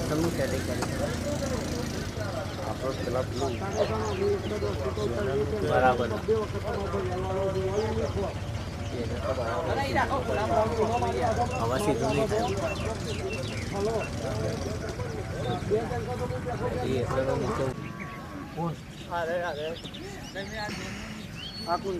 તમને સેટિંગ કરી આપણો પેલા બરાબર હવા સીધું નહીં થાય એટલે તો નીચે આ કોણ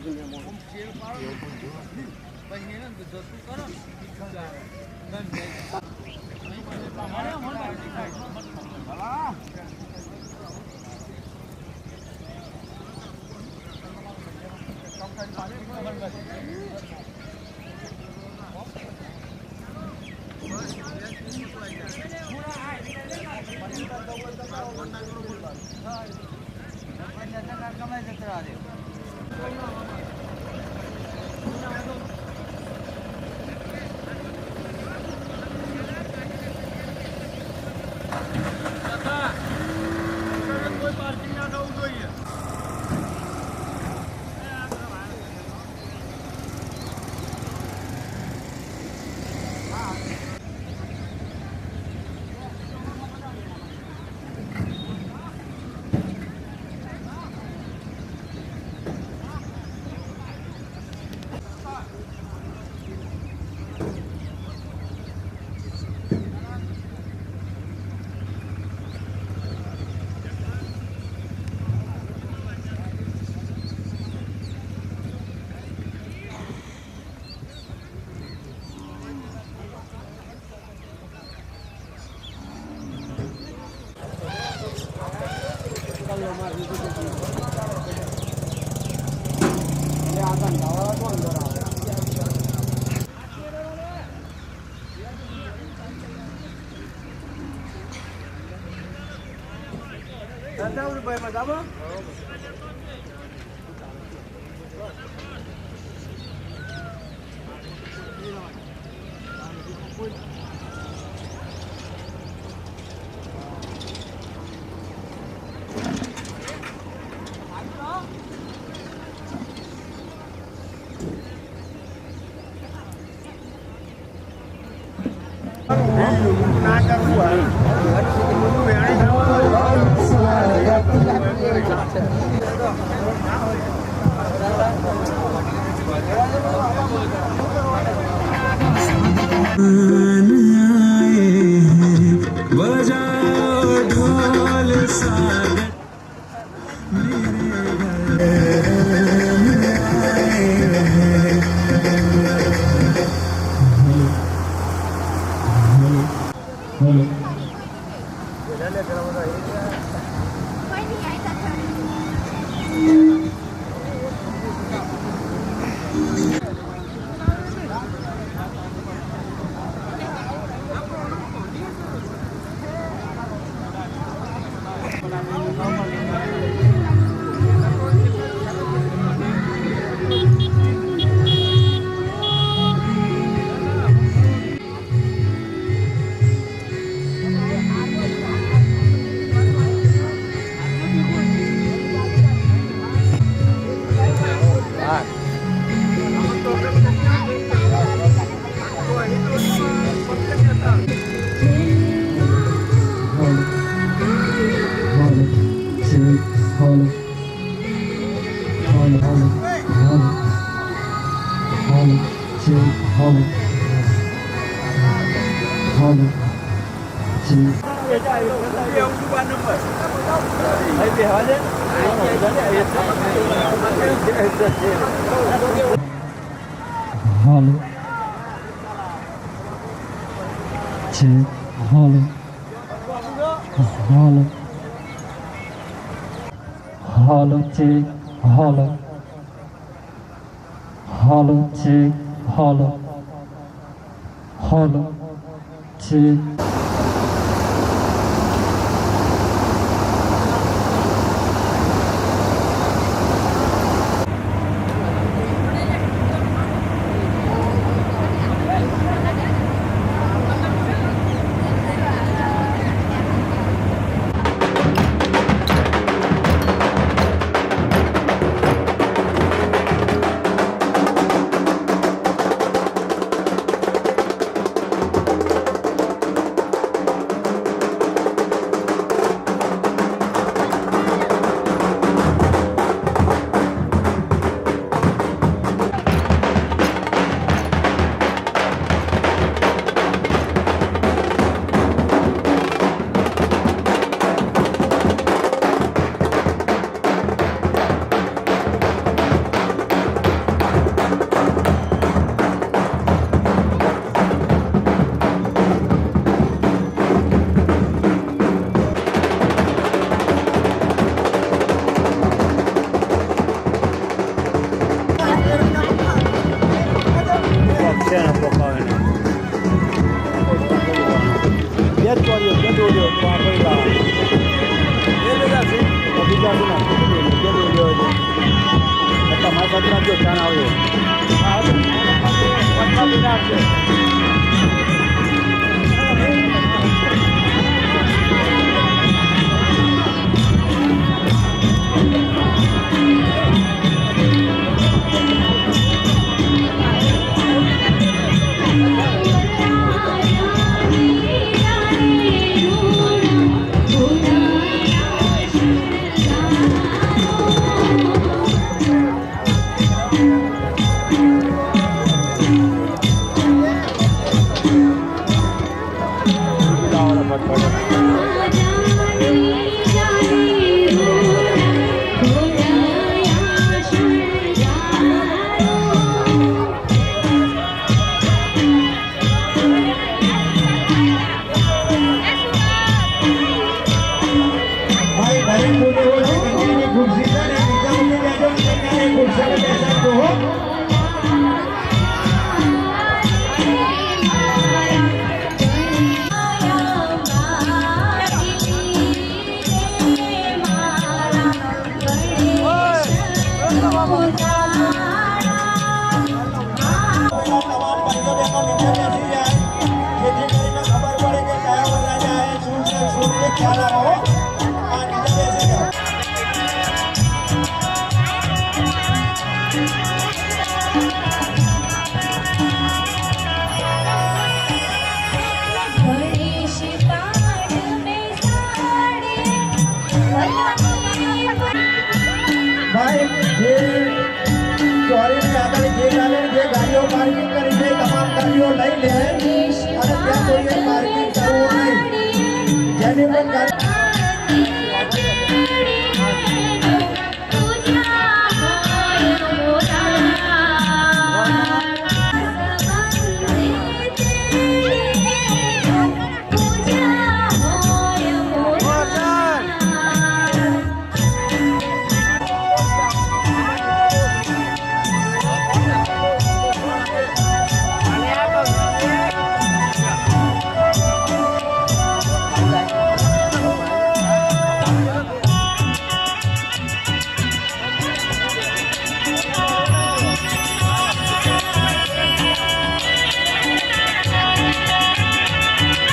છે ને પોકાવે ને બે જ ચોરીઓ બે દોરીઓ તો આપણે બીજા છે ને બે દોરીઓ તમારા પત્ર જો ચાણ આવ્યો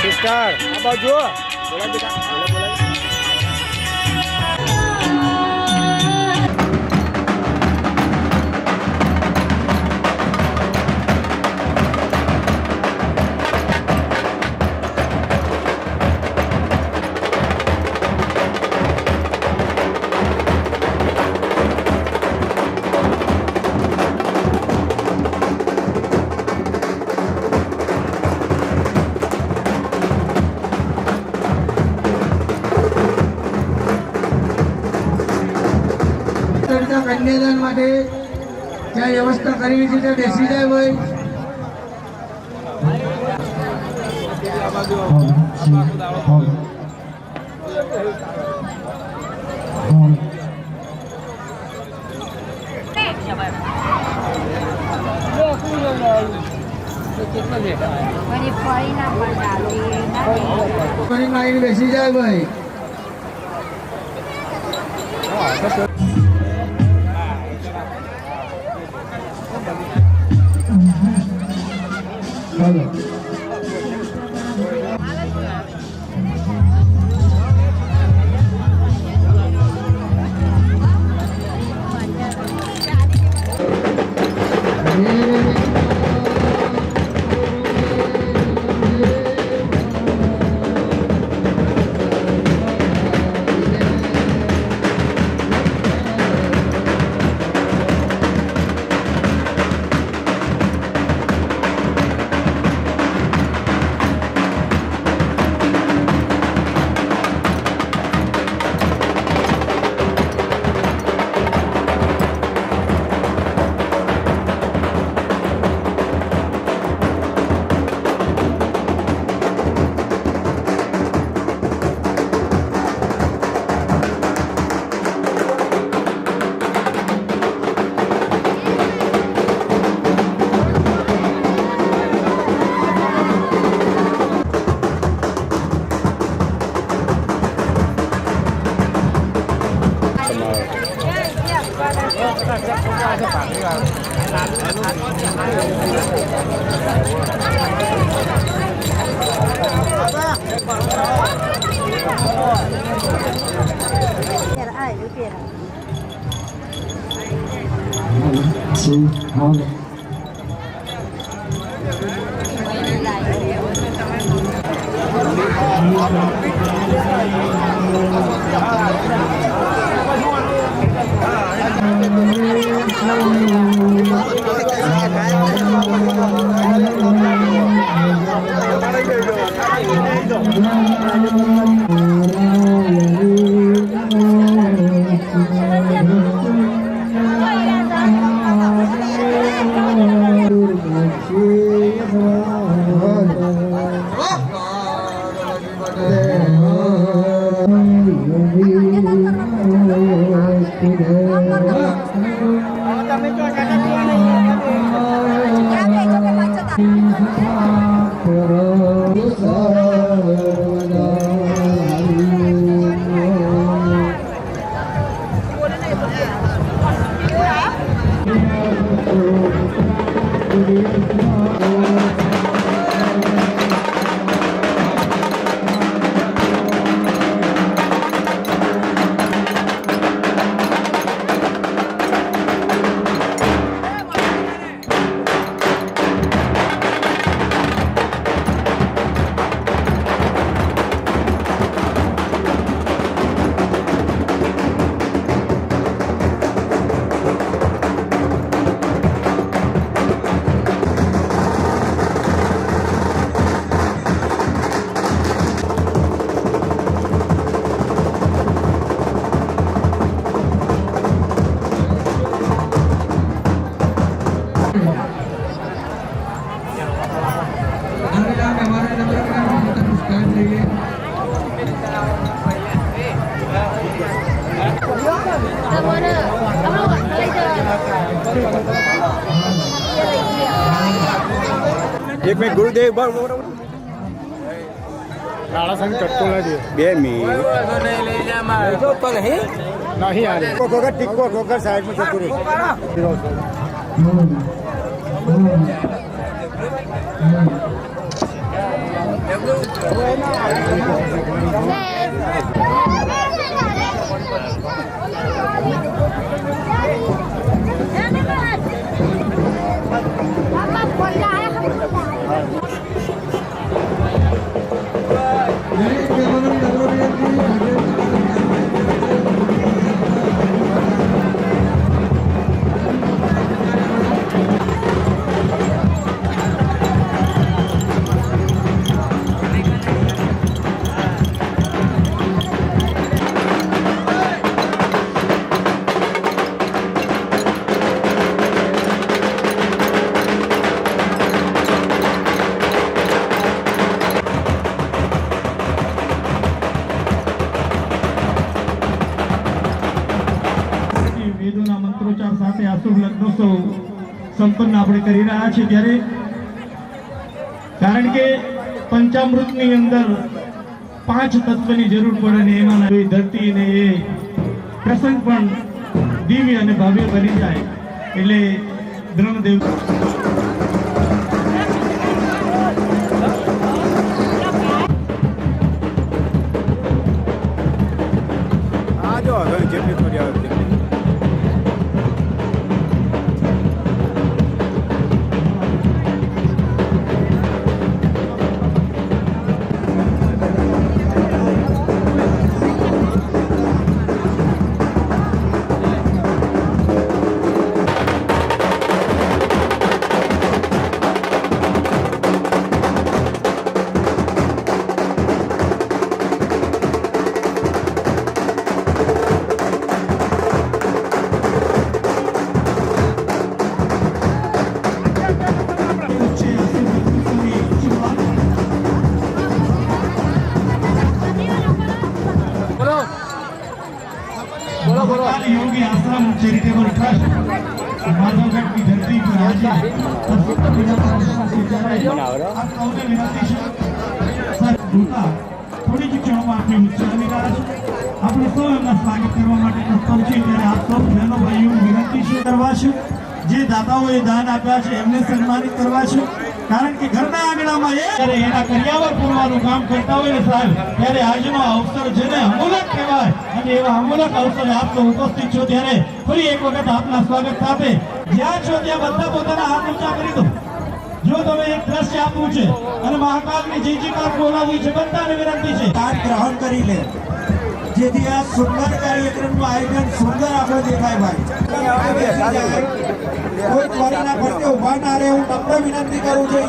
સિસ્ટર આ બાજુ કન્યાદાન માટે જ્યાં વ્યવસ્થા કરવી છે ત્યાં બેસી જાય ભાઈ. બેસી જાય ભાઈ. એક મિનિટ ગુરુદેવ બરાબર કાળા સંગ ચટકો લાગે 2 મિનિટ નહીં આલે કોકર ટીકો કોકર સાઈડ માં જતું રહે સંપન્ન આપણે કરી રહ્યા છીએ ત્યારે કારણ કે પંચામૃતની અંદર 5 તત્વની જરૂર પડે ને એમાં ધરતી ને એ પ્રસંગ પણ દિવ્ય અને ભવ્ય બની જાય એટલે દ્રમદેવ જેટલી થોડી આવે योगी आश्रम चैरिटेबल ट्रस्ट माधवगढ़ की धरती पर आज થોડી જ ક્ષણોમાં આપણી ઉત્સવની રાહ છે આપણે સૌ એમના સ્વાગત કરવા માટે તત્પર નથી ત્યારે આપ સૌ બહેનો ભાઈઓ વિનંતી છે કરવા છે જે દાતાઓએ દાન આપ્યા છે એમને સન્માનિત કરવા છે કારણ કે ઘરના આંગણામાં જ્યારે એના કરિયાવર પૂરવાનું કામ કરતા હોય ને સાહેબ ત્યારે આજનો અવસર જેને અમૂલક કહેવાય અને એવા અમૂલક અવસરે આપ સૌ ઉપસ્થિત છો ત્યારે ફરી એક વખત આપના સ્વાગત સાથે જ્યાં છો ત્યાં બધા પોતાના હાથ ઊંચા કરી દો જો તમે એક દ્રશ્ય આપવું છે અને મહાકાલની જય જયકાર બોલાવવી છે બધાને વિનંતી છે દાન ગ્રહણ કરી લે જેથી આ સુંદર કાર્યક્રમનું આયોજન સુંદર આપણે દેખાય ભાઈ કોઈ ત્વરીના ફરતે ઉભા ના રહે હું તમને વિનંતી કરું છું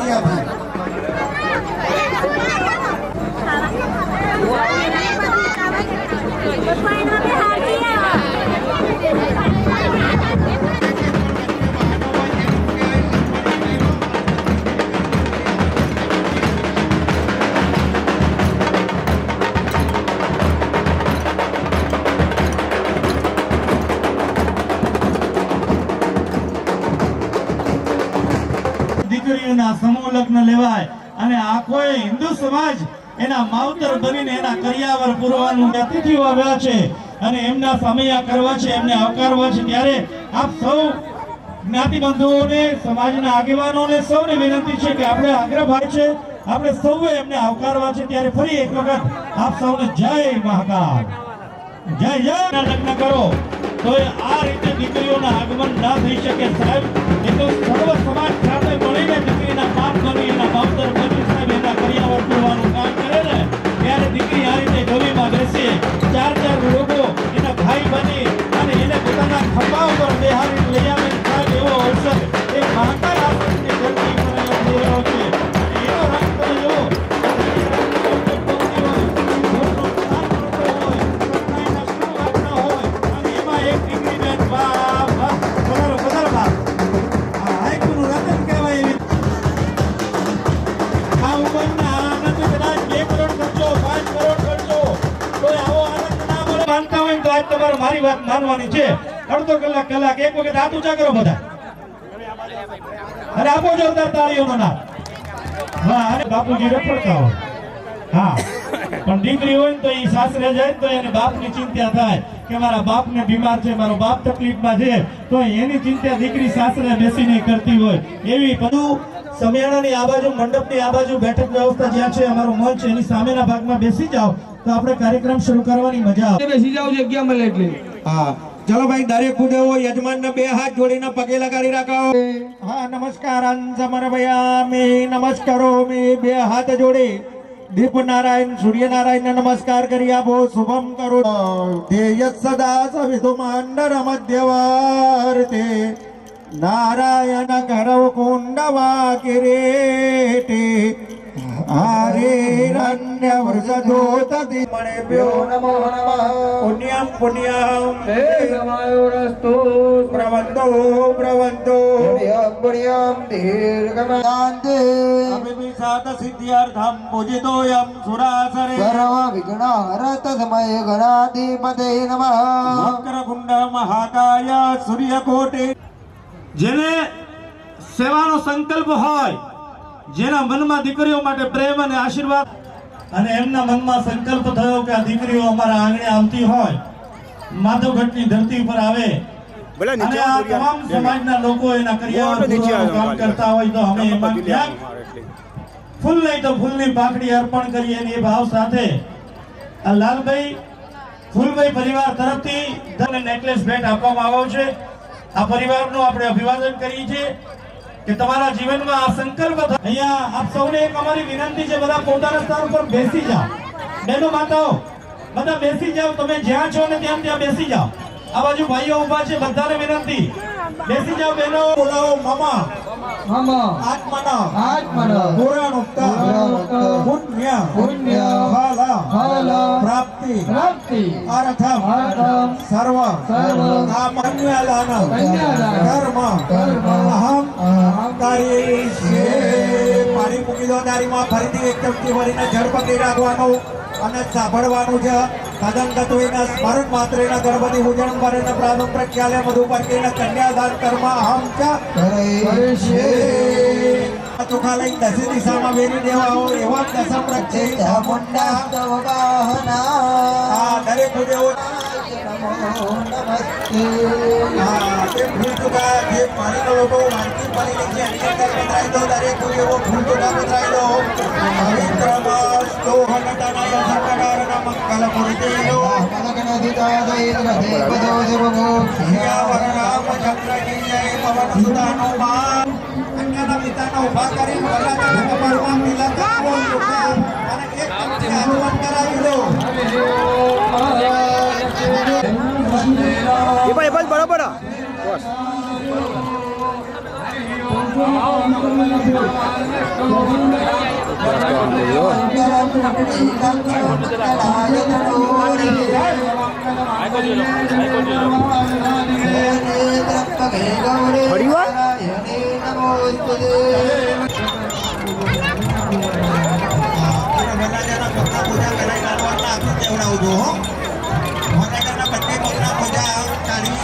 દીકરીઓના સમૂહ લગ્ન લેવાય અને આખો હિન્દુ સમાજ એના માવતર બનીને એના કરિયાવર પૂરવાનું અતિથિઓ આવ્યા છે અને એમના સમયા કરવા છે એમને આવકારવા છે ત્યારે આપ સૌ જ્ઞાતિ બંધુઓને સમાજના આગેવાનોને સૌને વિનંતી છે કે આપણે આગ્રહ છે આપણે સૌએ એમને આવકારવા છે ત્યારે ફરી એક વખત આપ સૌને જય મહાકાલ જય જય લગ્ન કરો તો આ રીતે દીકરીઓના આગમન ના થઈ શકે સાહેબ એ તો સર્વ સમાજ સાથે મળીને દીકરીના બાપ બની એના માવતર બની સાહેબ એના કરિયાવર પૂરવાનું કામ કરે ને ત્યારે દીકરી આ રીતે ડોલીમાં બેસી ચાર લોકો એના ભાઈ બની અને એને પોતાના ખભા ઉપર બેહારી લઈ આવે સાહેબ એવો અવસર એ મહાકાલ આશ્રમની ધરતી પર થઈ રહ્યો છે અને એનો રંગ તમે જુઓ મારી વાત માનવાની છે અડધો કલાક એક વખત હાથ ઊંચા કરો બધા અરે આપો જોરદાર તાળીઓનો નાદ હા અને બાપુજી રખડતા હોય હા પણ દીકરી હોય ને તો એ સાસરે જાય તો એને બાપની ચિંતા થાય કે મારા બાપને બીમાર છે મારો બાપ તકલીફમાં છે તો એની ચિંતા દીકરી સાસરે બેસીને કરતી હોય એવી બધું સમિયાણાની આ બાજુ મંડપની આ બાજુ બેઠક વ્યવસ્થા જ્યાં છે અમારો મંચ એની સામેના ભાગમાં બેસી જાઓ તો આપણે કાર્યક્રમ શરૂ કરવાની મજા આવે બેસી જાવ જગ્યા મળે એટલે હા ચલો ભાઈ દરેક પૂજ્યો યજમાનને બે હાથ જોડીને પગે લગાડી રાખો હા નમસ્કાર સમર્પયામિ નમસ્કારો મે બે હાથ જોડી દીપ નારાયણ સૂર્ય નારાયણ નમસ્કાર કરી આપો શુભમ કરો ધ્યેય સદા સવિધુમાંડર મધ્યવર્તે નારાયણ કરવ કુંડવા કિરીટે આરેરન્ય વૃષધોતતિ મણેભ્યો નમો નમઃ પુણ્યમ પુણ્યમ હે ગમાયો રસ્તો પ્રવંતો પ્રવંતો પુણ્યમ દીર્ઘમાંતે અભિષાદ સિદ્ધ્યર્થમ પૂજિતોયમ સુરાસરે સર્વ વિઘ્ન હરત સમય ગણાધિપતે નમઃ વક્રકુંડ મહાકાય સૂર્યકોટે જેને સેવાનો સંકલ્પ હોય જેના મનમાં દીકરીઓ માટે પ્રેમ અને આશીર્વાદ અને એમના મનમાં સંકલ્પ થયો કે આ દીકરીઓ અમારા આંગણે આવતી હોય માધવગઢની ધરતી પર આવે અને આ તમામ સમાજના લોકો એના કરિયાવર પૂરવાનું કામ કરતા હોય તો અમે એમાં ક્યાંક ફૂલ નહીં તો ફૂલની પાકડી અર્પણ કરીએ એ ભાવ સાથે આ લાલભાઈ ફૂલભાઈ પરિવાર તરફથી તમને નેકલેસ ભેટ આપવામાં આવ્યો છે આ પરિવારનું આપણે અભિવાદન કરીએ છીએ કે તમારા જીવનમાં આ સંકલ્પ અહીંયા આપ સૌને એક અમારી વિનંતી છે બધા પોતાના સ્થાન ઉપર બેસી જાઓ બહેનો માતાઓ બધા બેસી જાઓ તમે જ્યાં છો ને ત્યાં બેસી જાઓ આ બાજુ ભાઈઓ ઊભા છે બધાને વિનંતી બેસી જાઓ બહેનો બોલાવો મામા મામા આત્મના પુરાણોક્તા પુણ્ય ફલ પ્રાપ્તિ અર્થમ સર્વ કામન્યાદાન કર્મ અહમ કરીષ્યે પાણી મૂકી દો દારીમાં ફરીથી એક ચમચી ભરીને જળ પકડી રાખવાનું અને સાંભળવાનું છે તદંતત્વેન સ્મરણ માત્રેણ ગણપતિ પૂજન કરેણ પ્રાણમ પ્રખ્યાલય મધુ પર્કેણ કન્યાદાન કર્મ અહમ ચ કરીષ્યે ચોખા લઈ દસી દિશામાં વેરી દેવા હોય એવા દસમ પ્રક્ષે ચામુંડા આ દરેક પૂજ્યો હા, તે ફૂલ ચુકા જે પાણીનો લોકો વાનગી પાણી છે એની અંદર પધરાઈ દો. દરેક કોઈ એવો ફૂલ ચુકા પધરાઈ દો. પવિત્રમસ્તુ હનતનય સકળારના મંગલ મૂર્તિનો સિયાવરરામ ચંદ્રની જય પવન સુતાનો માન. કન્યાના પિતાને ઊભા કરી વરરાજાના કપાળમાં તિલક આપો. ચુકા અને એક ચમચી હનુમાન કરાવી દો. વરરાજાના પગના પૂજા કરાવી લાવવાના આખું કેવડાવજો હો. વરરાજાના બંને પગના પૂજા ચાલી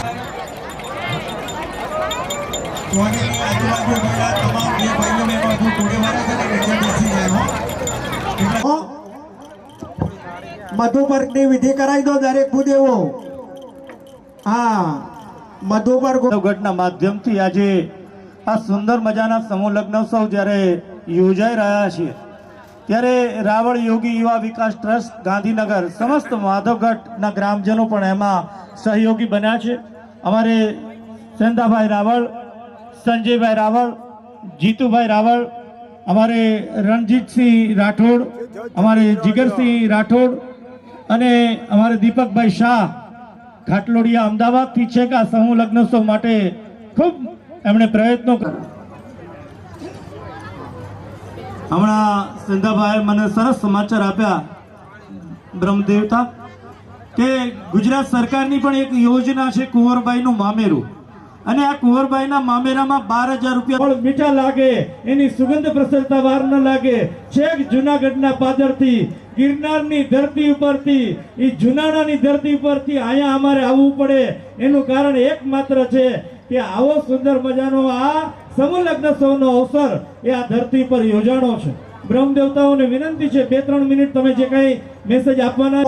સ્વામીની આજુબાજુ રહેલા તમામ જે ભાઈઓ બહેનો હજુ થોડી વાર છે ને નીચે બેસી જાય હો. એટલે મધુપર્કની વિધિ કરાવી દો દરેક ભૂદેવો. હા, મધુપર્ક ગઢના માધ્યમથી આજે આ સુંદર મજાના સમૂહ લગ્નોત્સવ જ્યારે યોજાઈ રહ્યા છે ત્યારે રાવળ યોગી યુવા વિકાસ ટ્રસ્ટ ગાંધીનગર સમસ્ત માધવગઢના ગ્રામજનો પણ એમાં સહયોગી બન્યા છે. અમારે સેંધાભાઈ રાવળ, સંજયભાઈ રાવળ, જીતુભાઈ રાવળ, અમારે રણજીતસિંહ રાઠોડ, અમારે જીગરસિંહ રાઠોડ અને અમારે દીપકભાઈ શાહ ઘાટલોડિયા અમદાવાદથી છે કે આ સમૂહ લગ્નોત્સવ માટે ખૂબ એમણે પ્રયત્નો હમણાં સંધાભાઈ મને સરસ સમાચાર આપ્યા બ્રહ્મદેવતા કે ગુજરાત સરકારની પણ એક યોજના છે કુંવરબાઈનું મામેરું, અને આ કુંવરબાઈના મામેરામાં 12,000 રૂપિયા પણ મીઠા લાગે, એની સુગંધ પ્રસરતા વાર ન લાગે. છેક જુનાગઢના પાદરથી, ગિરનારની ધરતી ઉપરથી, એ જુનાણાની ધરતી ઉપરથી અહીંયા અમારે આવવું પડે એનું કારણ એકમાત્ર છે કે આવો સુંદર મજાનો આ સમૂહ લગ્નોત્સવનો અવસર એ આ ધરતી પર યોજાણો છે. બ્રહ્મદેવતાઓને વિનંતી છે 2-3 મિનિટ તમે જે કઈ મેસેજ આપવાના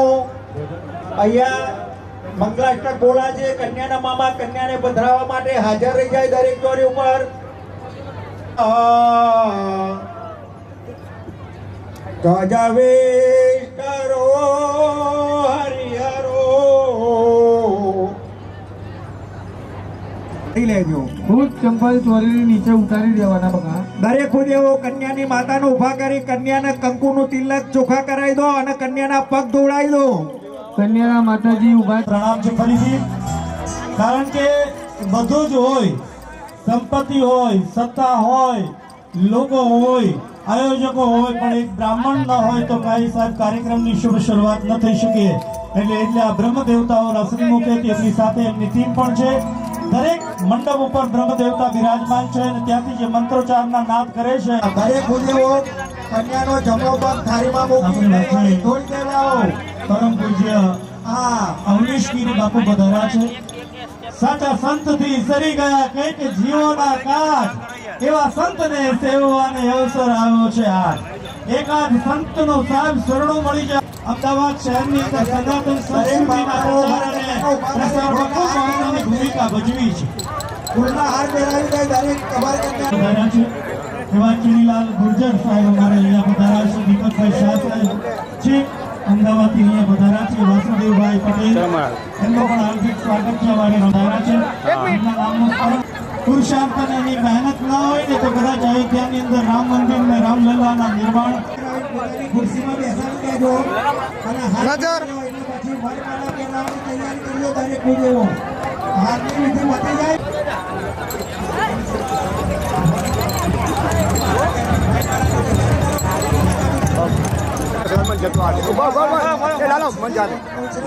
અહીંયા મંગલાષ્ટક બોલા છે. કન્યાના મામા કન્યાને પધરાવવા માટે હાજર રહી જાય દરેક ચોરી ઉપર. ગજવેશ કરો હરિહરો. લેજો ભૂત ચંપલ ચોરીની નીચે ઉતારી દેવાના બકા. દરેક ખુદેવો કન્યાની માતાને ઊભા કરી કન્યાને કંકુનું તિલક ચોખા કરાવી દો અને કન્યાના પગ ધોવડાવી દો. કન્યાના માતાજી ઉભા પ્રણામ છે ફરીથી. કારણ કે બધું જ હોય, સંપત્તિ હોય, સત્તા હોય, લોકો હોય, આયોજકો હોય, પણ એક બ્રાહ્મણ ન હોય તો કાંઈ સાહેબ કાર્યક્રમની શુભ શરૂઆત ન થઈ શકે. એટલે આ બ્રહ્મ દેવતાઓના શ્રીમુખે તેમની સાથે એમની ટીમ પણ છે. દરેક મંડપ ઉપર બ્રહ્મ દેવતા બિરાજમાન છે અને ત્યાંથી જે મંત્રોચ્ચારના નાદ કરે છે. દરેક ખુદેવો કન્યાનો જમણો પગ થાળીમાં મૂકી ધોઈ દેવાઓ. પરમ પૂજ્ય અવનીશગીરી બાપુ પધાર્યા છે. સાચા સંતથી સરી ગયા કંઈક જીવોના કાજ, એવા સંતને સેવવાનો અવસર આવ્યો છે. આજ એકાદ સંતનો સાહેબ શરણો મળી જાય. અમદાવાદ શહેરની અંદર સનાતન સંસ્કૃતિના પ્રચાર અને પ્રસારમાં ખૂબ મહત્વની ભૂમિકા ભજવી છે. ફૂલના હાર પહેરાવી દે દરેક તમારી કન્યા. પધાર્યા છે એવા ચુનીલાલ ગુર્જર સાહેબ અમારે અહીંયા પધાર્યા છે. દીપકભાઈ શાહ સાહેબ છે અમદાવાદથી અહીંયા પધાર્યા છે. વાસુદેવભાઈ પટેલ એમનો પણ હાર્દિક સ્વાગત છે. અમારે પધાર્યા છે. એમના નામનું સ્મરણ પુરુષાર્થ અને એની મહેનત ન હોય ને તો કદાચ અયોધ્યાની અંદર રામ મંદિર ને રામલલ્લાના નિર્માણ ખુરશીમાં બેસાડી દેજો અને હાથ એટલે પછી વરમાળા પહેરાવવાની તૈયારી કરજો દરેક ખુદેવો. હાથની વિધિ પતી જાય.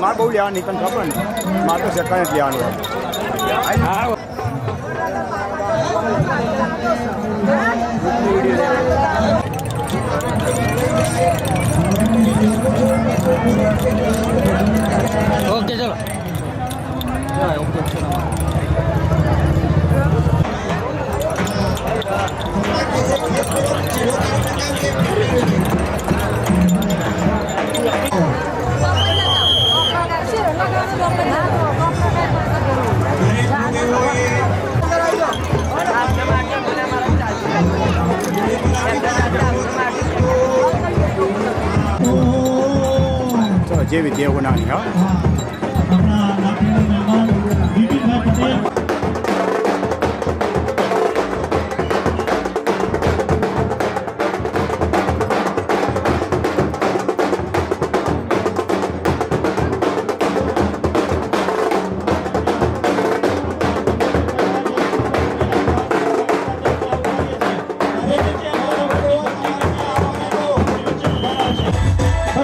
મારે બહુ લેવા નીકળ ખબર ને મારે તો સરકાર જ લેવાનું. ઓકે ચલો. જેવી દેવનાની હા આપણા નાથીના મહેમાન બિપિનભાઈ પટેલ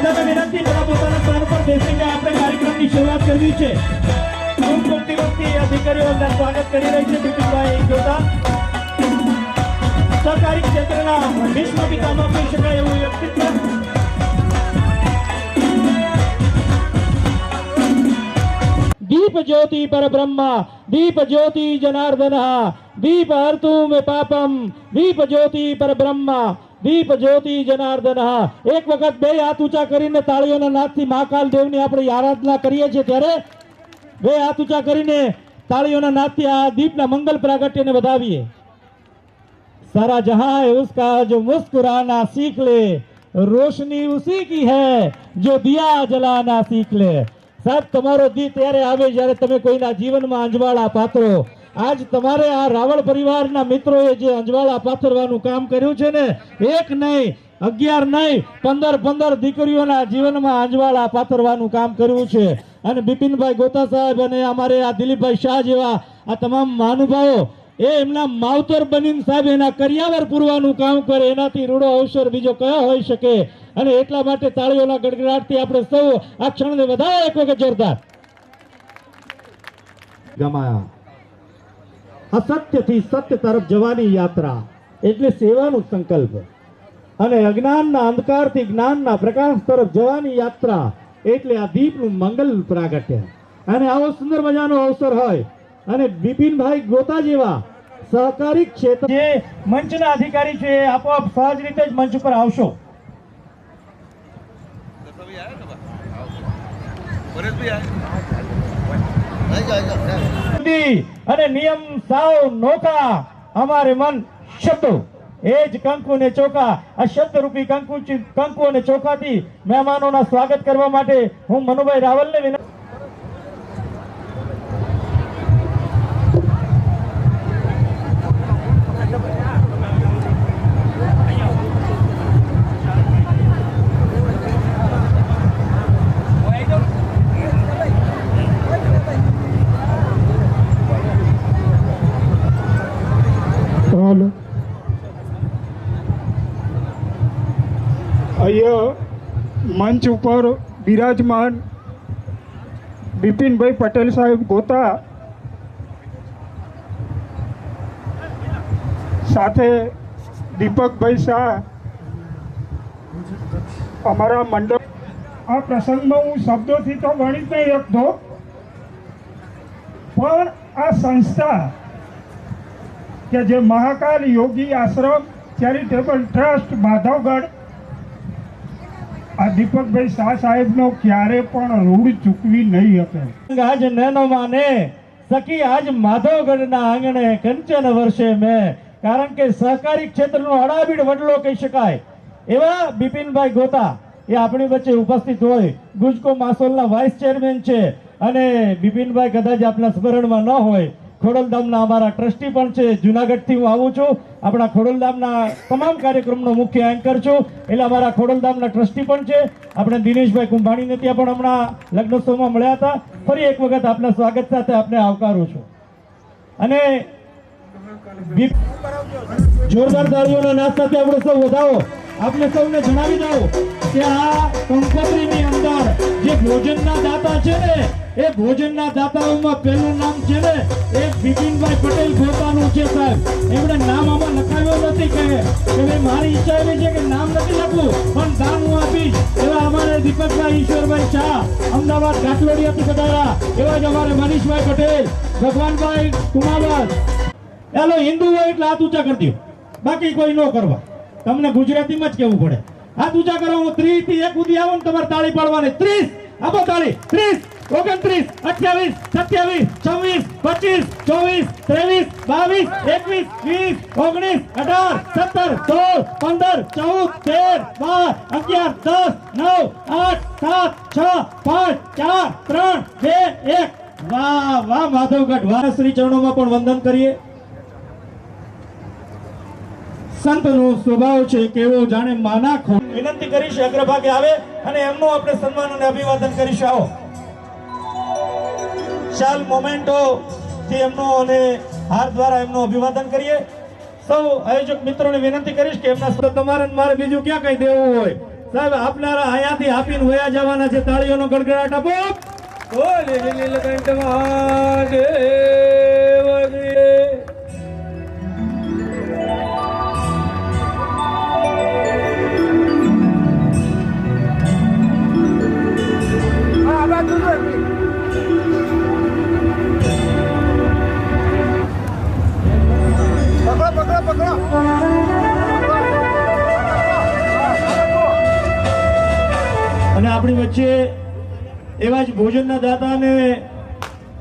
બધાને વિનંતી બધા પોતાના સ્થાન પર બેસીને આપણે કાર્યક્રમની શરૂઆત કરવી છે. ખૂબ મોટી મોટી અધિકારીઓ અંદર સ્વાગત કરી રહી છે બિપિનભાઈ ગોતા. સહકારી ક્ષેત્રના ભીષ્મ પિતામહ કહી શકાય એવું વ્યક્તિત્વ. दीप ज्योति पर ब्रह्मा दीप ज्योति जनार्दन दीप हर्तु में पापम दीप ज्योति पर ब्रह्मा दीप ज्योति जनार्दन. एक वखत બે હાથ ઊંચા કરીને તાળીઓના નાદથી મહાકાલ દેવની આપણે આરાધના કરીએ છીએ ત્યારે બે હાથ ઊંચા કરીને તાળીઓના નાદથી આ દીપના મંગલ પ્રાગટ્યને વધાવીએ. सारा जहां है उसका जो मुस्कुराना सीख ले रोशनी उसी की है जो दिया जलाना सीख ले. સાહેબ તમારો દી ત્યારે આવે જ્યારે તમે કોઈના જીવનમાં અંજવાળા પાથરો. આજ તમારે આ રાવળ પરિવારના મિત્રોએ જે અંજવાળા પાથરવાનું કામ કર્યું છે ને, એક નહીં 11 નહીં 15 દીકરીઓના જીવનમાં અંજવાળા પાથરવાનું કામ કર્યું છે. અને બિપિનભાઈ ગોતા સાહેબ અને અમારે આ દિલીપભાઈ શાહ જેવા આ તમામ મહાનુભાવો એ એમના માવતર બનીને સાહેબ એના કરિયાવર પૂરવાનું કામ કરે, એનાથી રૂડો અવસર બીજો કયો હોઈ શકે. અને એટલા માટે તાળીઓના ગડગડાટથી આપણે સૌ આ ક્ષણને વધારે એક વખત જોરદાર ગમાયા. અસત્યથી સત્ય તરફ જવાની યાત્રા એટલે સેવાનો સંકલ્પ, અને અજ્ઞાનના અંધકારથી જ્ઞાનના પ્રકાશ તરફ જવાની યાત્રા એટલે આ દીપનું મંગલ પ્રાગટ્ય. અને આવો સુંદર મજાનો અવસર હોય અને બિપિનભાઈ ગોતા જેવા સહકારી ક્ષેત્ર જે મંચના અધિકારી છે આપોઆપ સહજ રીતે જ મંચ ઉપર આવશો. અને નિયમ સાવ નોખા અમારે મન શબ્દો એ જ કંકુ ને ચોખા. આ શબ્દ રૂપી કંકુ અને ચોખાથી મહેમાનોના સ્વાગત કરવા માટે હું મનુભાઈ રાવલને વિનંતી. અહીંયા મંચ ઉપર બિરાજમાન બિપિનભાઈ પટેલ સાહેબ ગોતા સાથે દીપકભાઈ શાહ અમારા મંડળ. આ પ્રસંગમાં હું શબ્દોથી તો ગણી જ નહીં શકતો, પણ આ સંસ્થા કે જે મહાકાલ યોગી આશ્રમ ચેરિટેબલ ટ્રસ્ટ માધવગઢ, આ દીપકભાઈ શાહ સાહેબનો ક્યારે પણ ઋણ ચૂકવી નહીં શકે. આજ નેનો માને સખી આજ માધવગઢના આંગણે કંચન વર્ષે મેં. કારણ કે સહકારી ક્ષેત્રનો અડાબીડ વડલો કહી શકાય એવા બિપિનભાઈ ગોતા એ આપણી વચ્ચે ઉપસ્થિત હોય. ગુજકો માસોલના વાઇસ ચેરમેન છે અને બિપિનભાઈ કદાચ આપના સ્મરણમાં ન હોય. ખોડલધામના અમારા ટ્રસ્ટી પણ છે. જુનાગઢથી હું આવું છું, આપણા ખોડલધામના તમામ કાર્યક્રમનો મુખ્ય એન્કર છું, એટલે અમારા ખોડલધામના ટ્રસ્ટી પણ છે. આપણે દિનેશભાઈ કુંભાણીને ત્યાં પણ હમણાં લગ્નોત્સવમાં મળ્યા હતા. ફરી એક વખત આપના સ્વાગત સાથે આપને આવકારું છું. અને જોરદાર તાળીઓના નાદ સાથે આપણે સૌ વધાવો. આપને સૌને જણાવી દઉં કે આ કંકોત્રીની અંદર જે ભોજનના દાતા છે ને, એ ભોજનના દાતાઓમાં પહેલું નામ છે ને એ બિપિનભાઈ પટેલ ગોતાનું છે. સાહેબ એમણે નામ આમાં લખાવ્યો નથી કે ભાઈ મારી ઈચ્છા એવી છે કે નામ નથી લખવું પણ દાન હું આપીશ. એવા અમારે દીપકભાઈ ઈશ્વરભાઈ શાહ અમદાવાદ ઘાટલોડિયાથી પધાર્યા. એવા જ અમારે મનીષભાઈ પટેલ, ભગવાનભાઈ કુમાવત. ચાલો હિન્દુ હોય એટલે હાથ ઊંચા કરી દો, બાકી કોઈ ન કરવા. તમને ગુજરાતીમાં જ કહેવું પડે. હાથ ઊંચા કરો. હું 30 થી 1 સુધી આવું ને તમારે તાળી પાડવાની. 30 આપો તાળી. 30 29, 28, 27, 26, 25, 24, 23, 22, 21, 20, 19, 18, 17, 16, 15, 14, 13, 12, 11, 10, 9, 8, 7, 6, 5, 4, 3, 2, 1. વાહ વાહ માધવગઢ વાહ. શ્રી ચરણોમાં પણ વંદન કરીએ. સંતનો સ્વભાવ છે કેવો જાણે માના ખોણ. વિનંતી કરીશ અગ્રભાગે આવે અને એમનું આપણે સન્માન અને અભિવાદન કરીશું. આવો શાલ મોમેન્ટો થી એમનો અને હાર દ્વારા એમનું અભિવાદન કરીએ. સૌ આયોજક મિત્રોને વિનંતી કરીશ કે એમના તમારે મારે બીજું ક્યાં કઈ દેવું હોય સાહેબ આપનારા અહીંયાથી આપીને વયા જવાના છે. તાળીઓનો ગડગડાટ આપો. બોલે નીલકંઠ મહાદેવ અને આપણી વચ્ચે એવા જ ભોજનના દાતા ને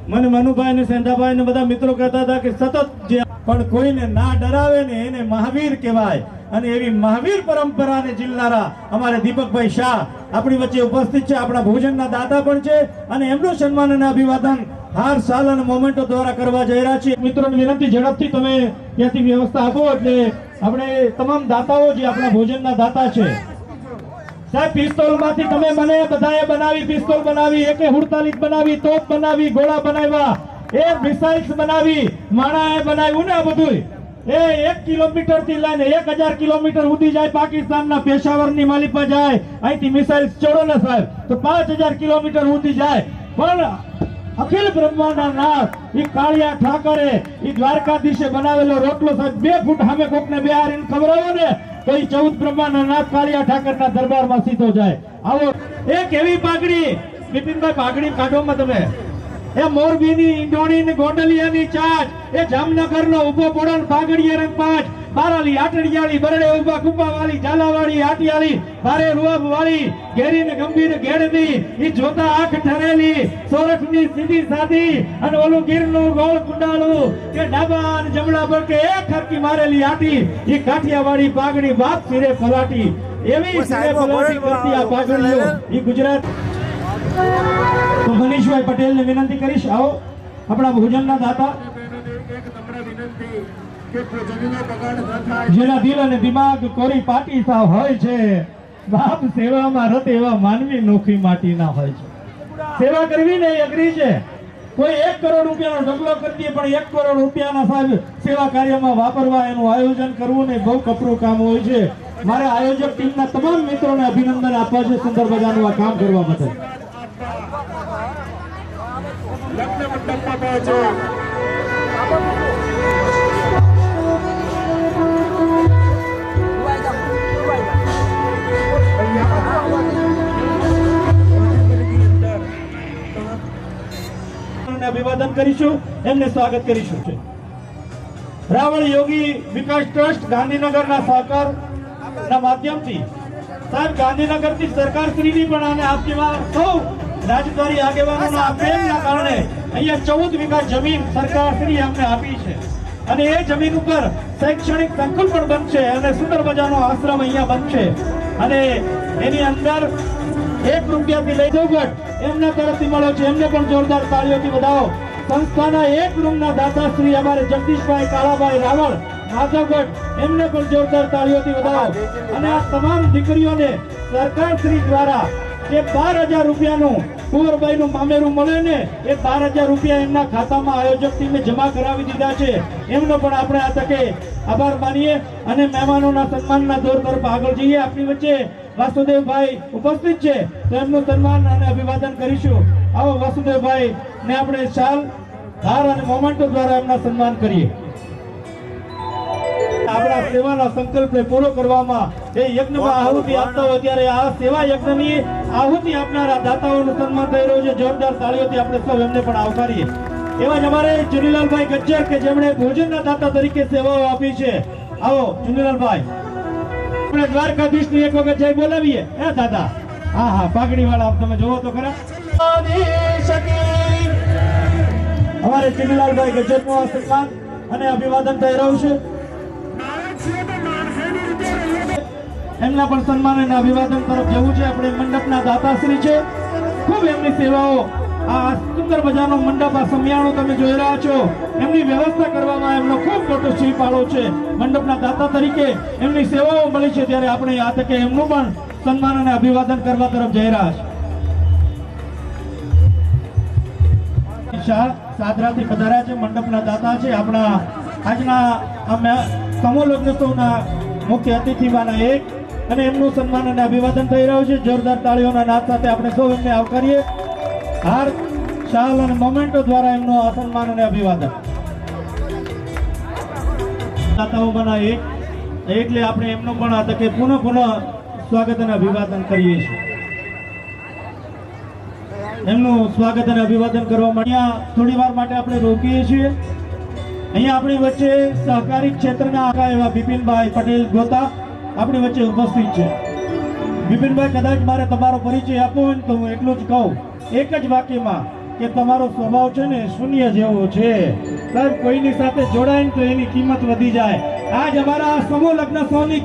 મને મનુભાઈ ને સેંધાભાઈ ને બધા મિત્રો કહેતા હતા કે સતત જે પણ કોઈને ના ડરાવે ને એને મહાવીર કહેવાય. અને એવી મહાવીર પરંપરાને ઝીલનારા અમારે દીપકભાઈ શાહ આપણી વચ્ચે ઉપસ્થિત છે. આપણા ભોજનના દાતા પણ છે અને એમનું સન્માન અને અભિવાદન હાર સાલ અને મોમેન્ટો દ્વારા કરવા જઈ રહ્યા છીએ. મિત્રોને વિનંતી ઝડપથી તમે ત્યાંથી વ્યવસ્થા આપો એટલે આપણે તમામ દાતાઓ જે આપણા ભોજનના દાતા છે સાહેબ પિસ્તોલ માંથી તમે મને બધાએ બનાવી, પિસ્તોલ બનાવી, AK-47 બનાવી, તોપ બનાવી, ગોળા બનાવ્યા, એ મિસાઇલ્સ બનાવી, માણાએ બનાવ્યું ને આ બધું. એ 1 કિલોમીટર થી લઈને 1000 કિલોમીટર સુધી જાય. પાકિસ્તાનના પેશાવરની માલિપા જાય, અહીંથી મિસાઇલ્સ ચડો ને સાહેબ તો 5000 કિલોમીટર સુધી જાય. પણ અખિલ બ્રહ્માંડના નાથ ઈ કાળિયા ઠાકરે ઈ દ્વારકાધીશે બનાવેલો રોટલો સાહેબ 2 ફૂટ સામે કોકને બેહારીને ખવડાવો ને તો ઈ 14 બ્રહ્માંડના નાથ કાળિયા ઠાકરના દરબારમાં સીધો જાય. આવો એક એવી પાઘડી બિપિનભાઈ પાઘડી કાઢોમાં તમે એ મોરબીની ઈંડોણી ને ગોંડલિયાની ચાચ એ જામનગરનો ઉભો પોડન પાઘડીએ રંગ 5 બારાલી આટડિયાળી બરડે ઉભા કુંપાવાળી ઝાલાવાળી આટિયાળી ભારે રૂઆબ વાળી ઘેરી ને ગંભીર ઘેડની ઈ જોતા આંખ ઠરેલી સોરઠની સીધી સાદી અને ઓલું ગીરનું ગોળ કુંડાળું કે ડાબા અને જમણા પર કે એક ખરકી મારેલી આટી ઈ કાઠિયાવાડી પાઘડી બાપ સિરે પલાટી એવી સિરે પલાટી કરતી આ પાઘડીઓ ઈ ગુજરાત. તો મનીષભાઈ પટેલ ને વિનંતી કરીશ આવો આપણા ભોજનના દાતા જેના દિલ અને દિમાગ કોરી પાટી સાવ હોય છે. બાપ સેવામાં રત એવા માનવી નોખી માટી ના હોય છે. સેવા કરવી ને એ અઘરી છે. કોઈ 1 કરોડ રૂપિયાનો ઢગલો કરી દે પણ 1 કરોડ રૂપિયાના સાહેબ સેવા કાર્યમાં વાપરવા એનું આયોજન કરવું ને બહુ કપરું કામ હોય છે. મારે આયોજક ટીમના તમામ મિત્રોને અભિનંદન આપવા છે સુંદર મજાનું આ કામ કરવા માટે. અભિવાદન કરીશું, એમને સ્વાગત કરીશું. રાવળ યોગી વિકાસ ટ્રસ્ટ ગાંધીનગરના સહકારના માધ્યમથી સાહેબ ગાંધીનગરથી સરકાર શ્રીની પણ અને આપ જેવા સૌ રાજદ્વારી આગેવાનોના પ્રેમના કારણે અહીંયા 14 વીઘા જમીન સરકાર શ્રી અમને આપી છે અને એ જમીન ઉપર શૈક્ષણિક સંકુલ પણ બનશે અને સુંદર મજાનો આશ્રમ અહીંયા બનશે અને એની અંદર 1 રૂપિયાથી લઈ દેવગઢ એમના તરફથી મળ્યો છે. એમને પણ જોરદાર તાળીઓથી વધાવો. સંસ્થાના 1 રૂમના દાતા શ્રી અમારે જગદીશભાઈ કાળાભાઈ રાવળ માધવગઢ એમને પણ જોરદાર તાળીઓથી વધાવો. અને આ તમામ દીકરીઓને સરકાર શ્રી દ્વારા જે 12000 રૂપિયાનું કુંવરબાઈનું મામેરું મળે ને એ 12000 રૂપિયા એમના ખાતામાં આયોજક ટીમે જમા કરાવી દીધા છે. એમનો પણ આપણે આ તકે આભાર માનીએ અને મહેમાનોના સન્માનના દોર તરફ આગળ જઈએ. આપણી વચ્ચે વાસુદેવભાઈ ઉપસ્થિત છે તો એમનું સન્માન અને અભિવાદન કરીશું. આવો વાસુદેવભાઈ ને આપણે શાલ હાર અને મોમેન્ટો દ્વારા એમના સન્માન કરીએ. આપણા સેવાના સંકલ્પને પૂરો કરવામાં એ યજ્ઞમાં આહુતિ આપતા હોય ત્યારે આ સેવા યજ્ઞની આહુતિ આપનારા દાતાઓનું સન્માન થઈ રહ્યું છે. જોરદાર તાળીઓથી આપણે સૌ એમને પણ આવકારીએ. એવા જ અમારે ચુનીલાલભાઈ ગજ્જર કે જેમણે ભોજનના દાતા તરીકે સેવાઓ આપી છે. આવો ચુનીલાલભાઈ. આપણે દ્વારકાધીશની એક વખત જય બોલાવીએ. હે દાદા? હા હા પાઘડી વાળા તમે જોવો તો ખરા. અમારે ચિમલાલભાઈ ગજબનું આ સન્માન અને અભિવાદન થઈ રહ્યું છે. એમના પણ સન્માન અને અભિવાદન તરફ જવું છે. આપણે મંડપના દાતાશ્રી છે, ખૂબ એમની સેવાઓ, આ સુંદર મજાનો મંડપ, આ સમિયાણું તમે જોઈ રહ્યા છો, એમની વ્યવસ્થા કરવામાં એમનો ખૂબ મોટો શ્રી ફાળો છે. મંડપના દાતા તરીકે એમની સેવાઓ મળી છે, ત્યારે આપણે આ તકે એમનું પણ સન્માન અને અભિવાદન કરવા તરફ જઈ રહ્યા છે. શાહ સાદરાથી પધાર્યા છે, મંડપના દાતા છે, આપણા આજના સમૂહ લગ્નોત્સવના મુખ્ય અતિથિમાંના એક, અને એમનું સન્માન અને અભિવાદન થઈ રહ્યું છે. જોરદાર તાળીઓના નાદ સાથે આપણે સૌ એમને આવકારીએ. હાર, શાલ અને મોમેન્ટો દ્વારા એમનું આ સન્માન અને અભિવાદન. દાતાઓમાંના એક એટલે આપણે એમનું પણ આ તકે પુનઃ સ્વાગત અને અભિવાદન કરીએ છીએ. એમનું સ્વાગત અને અભિવાદન કરવા માટે થોડી વાર માટે આપણે રોકીએ છીએ. અહીંયા આપણી વચ્ચે સહકારી ક્ષેત્રના આખા એવા બિપિનભાઈ પટેલ ગોતા આપણી વચ્ચે ઉપસ્થિત છે. બિપિનભાઈ, કદાચ મારે તમારો પરિચય આપવો હોય તો હું એટલું જ કહું, એક જ વાક્યમાં, કે તમારો સ્વભાવ છે ને શૂન્ય જેવો છે. સાહેબ, કોઈની સાથે જોડાય ને તો એની કિંમત વધી જાય. આજ અમારા સમૂહ લગ્ન સૌની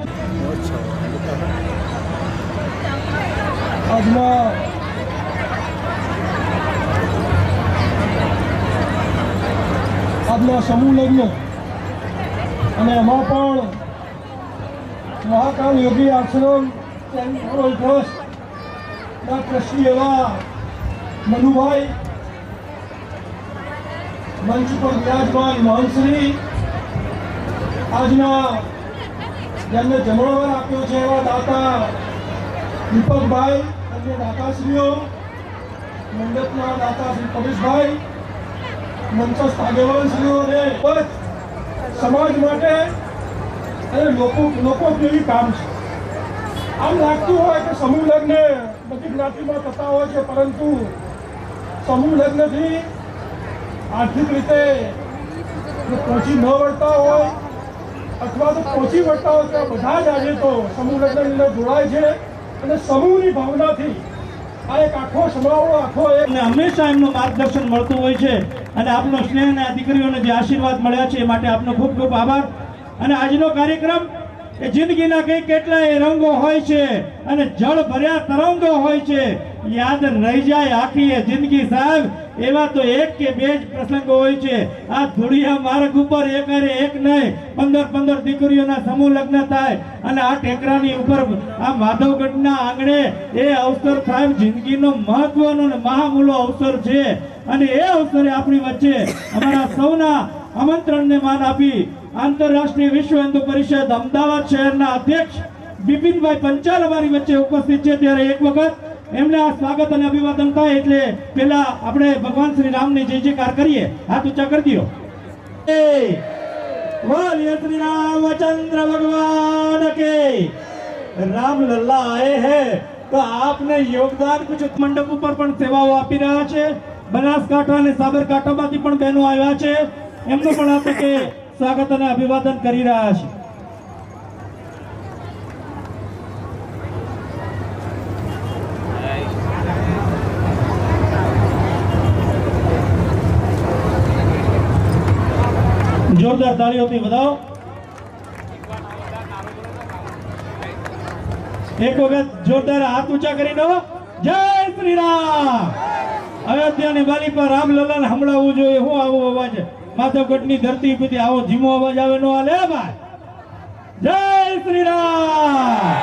આજના સમૂહ લગ્ન અને એમાં પણ મહાકાલ યોગી આશ્રમ ટ્રસ્ટના ટ્રસ્ટી એવા મનુભાઈ, મંચ પર વિરાજમાન મહંતશ્રી, આજના જેમને જમણવાર આપ્યો છે એવા દાતા દીપકભાઈ, અન્ય દાતાશ્રીઓ, મંડપના દાતા શ્રી પરેશભાઈ, મંચસ્થ આગેવાનશ્રીઓ અને સમાજ માટે અને લોકોપયોગી કામ છે. આમ લાગતું હોય કે સમૂહ લગ્ન બધી જ્ઞાતિમાં થતા હોય છે, પરંતુ સમૂહ લગ્નથી આર્થિક રીતે પહોંચી ન વળતા હોય અથવા તો પહોંચી વળતા હોય ત્યાં બધા જ આજે તો સમૂહ લગ્નની અંદર જોડાય છે અને સમૂહની ભાવનાથી આ એક આખો સમાવડો આખો એક હંમેશા એમનું માર્ગદર્શન મળતું હોય છે. અને આપનો સ્નેહ અને આ દીકરીઓને જે આશીર્વાદ મળ્યા છે એ માટે આપનો ખૂબ ખૂબ આભાર. અને આજનો કાર્યક્રમ એ જિંદગીના કેટલાય રંગો હોય છે અને જળ ભર્યા તરંગો હોય છે, યાદ રહી જાય આખી એ જિંદગી. સાહેબ, એવા તો એક કે બે જ પ્રસંગો હોય છે. આ ધૂળિયા માર્ગ ઉપર એક નહીં 15 દીકરીઓના સમૂહ લગ્ન થાય અને આ ટેકરાની ઉપર આ માધવગઢના આંગણે એ અવસર થાય. જિંદગીનો મહત્વનો અને મહામૂલો અવસર છે. અને એ અવસરે આપણી વચ્ચે અમારા સૌના આમંત્રણને માન આપી આંતરરાષ્ટ્રીય વિશ્વ હિન્દુ પરિષદ અમદાવાદ શહેરના અધ્યક્ષ બિપિનભાઈ પંચાલ અમારી વચ્ચે ઉપસ્થિત છે, ત્યારે એક વખત એમને આ સ્વાગત અને અભિવાદન થાય એટલે પેલા આપણે ભગવાન શ્રી રામની જય જયકાર કરીએ. હાથ ઊંચા કરી દો. બોલીએ શ્રી रामचंद्र भगवान के राम लल्ला आए हैं तो आपने योगदान कुछ मंडप ઉપર પણ સેવાઓ આપી રહ્યા છે. બનાસકાંઠા અને સાબરકાંઠામાંથી પણ બહેનો આવ્યા છે, એમનું પણ આ તકે સ્વાગત અને અભિવાદન કરી રહ્યા છે. જોરદાર તાળીઓથી વધાવો. એક વખત જોરદાર હાથ ઊંચા કરી દો. જય શ્રી રામ. અયોધ્યાની બાલી પર રામલલ્લાને સંભળાવવું જોઈએ. હું આવો અવાજ માધવગઢની ધરતી પરથી આવો ધીમો અવાજ આવે નો હાલે ભાઈ. જય શ્રી રામ.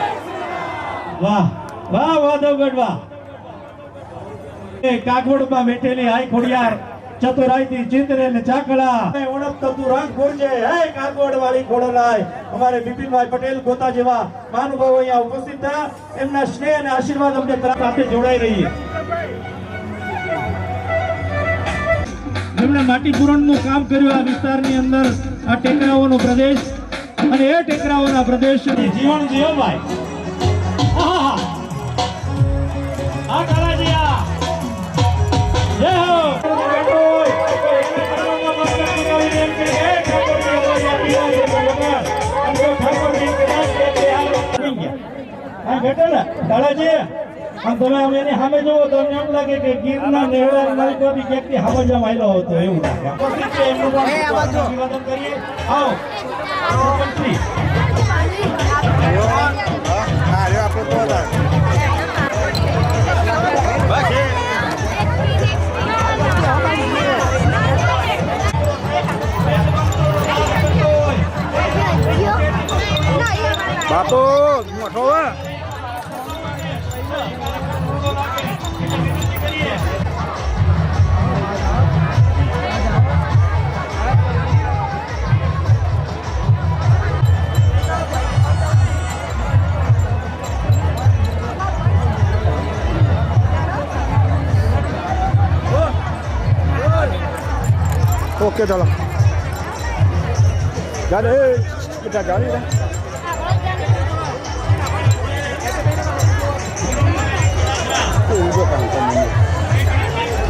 વાહ વાહ માધવગઢ વાહ. કાગવડમાં બેઠેલી આઈ ખોડિયાર ચતુરાઈથી ચિંતરે ને ચાકડા ઓળખતો તું રંગ પૂરજે હે કાગવડ વાળી ખોડલાય. અમારે બિપિનભાઈ પટેલ ગોતા જેવા મહાનુભાવો અહીંયા ઉપસ્થિત થયા. એમના સ્નેહ અને આશીર્વાદ અમને સાથે જોડાઈ રહીએ. જેમણે માટી પૂરણનું કામ કર્યું આ વિસ્તારની અંદર, આ ટેકરાઓનો પ્રદેશ અને એ ટેકરાઓના પ્રદેશ જીવન જીવો ભાઈ. આ કાળાજી આ જય હો. આમ તમે આમ એની સામે જોવો તો એમ લાગે કે ગીરના નેવડા નલકોથી ક્યાંકથી હાવજામાં આવેલો હતો એવું લાગે. ઉપસ્થિત છે એમનું પણ અભિવાદન કરીએ. આવો સરપંચશ્રી. બાપુ મોટો ઓકે ચાલો ગાડી બેટા ગાડી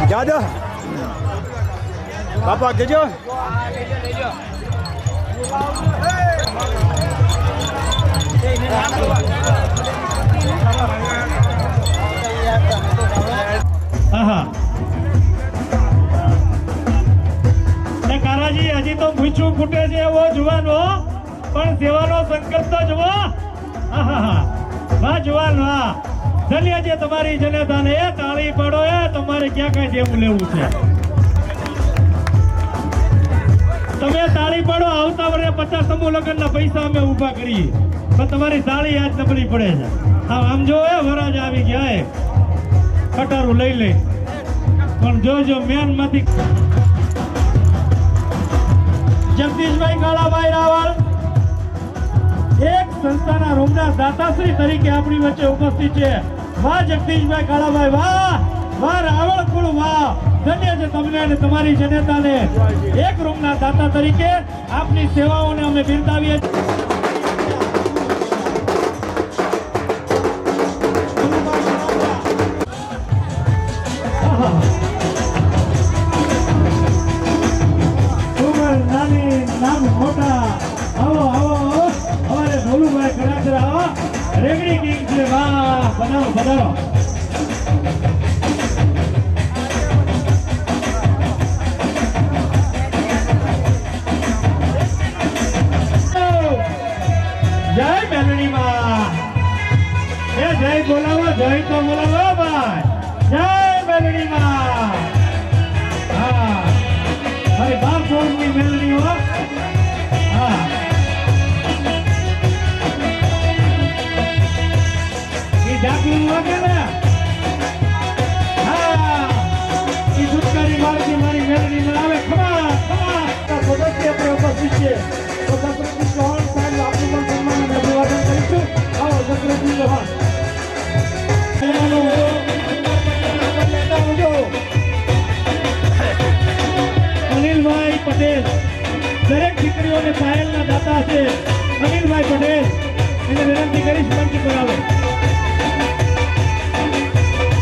જાદો બાપા કેજો કારાજી હજી તો ભૂચું ફૂટે છે એવો જુવાનો પણ સેવાનો સંકલ્પ તો જુઓ. વાહ જુવાન વાહ. ધન્ય છે તમારી જનતાને. એ તાળી પાડો. એ તમારે ક્યાં કઈ જેવું લેવું છે તમે તાળી પાડો. આવતા વર્ષે 50 સમૂહ લગ્નના પૈસા અમે ઊભા કરીએ પણ તમારી તાળી આજ નબળી પડે છે. આમ જો એ વરાજ આવી ગયા એ કટારું લઈ લઈ પણ જોજો મેન માંથી જગદીશભાઈ કાળાભાઈ રાવલ એક સંસ્થાના રૂમના દાતાશ્રી તરીકે આપણી વચ્ચે ઉપસ્થિત છે. વાહ જગદીશભાઈ કાળાભાઈ વાહ. વાહ રાવળ કુળ વાહ. ધન્ય છે તમને અને તમારી જનતાને. એક રૂમના દાતા તરીકે આપની સેવાઓને અમે બિરદાવીએ છીએ. નામ મોટા આવો આવો અમારે ભોલુભાઈ કડાચરા આવો રેગડી કિંગ છે. વાહ બનાવો બનાવો. જય મેલડી માં. એ જય બોલાવો. જય તો બોલાવો ભાઈ. જય મેલડી માં. હા મારી 12 ની મેલડી હો. ડાકલું વાગે ને હા એ દુષ્કારી માર્ગી મારી મેળવીમાં આવે. ખમા ખમા સદસ્ય આપણે ઉપસ્થિત છે તો સત્રજી ચૌહાણ સાહેબ આપનું પણ સન્માન અને અભિવાદન કરીશું. આવો સત્રજી ચૌહાણ. અનિલભાઈ પટેલ દરેક દીકરીઓને પાયલના દાતા છે. અનિલભાઈ પટેલ એને વિનંતી કરીશ મંચ પર આવે.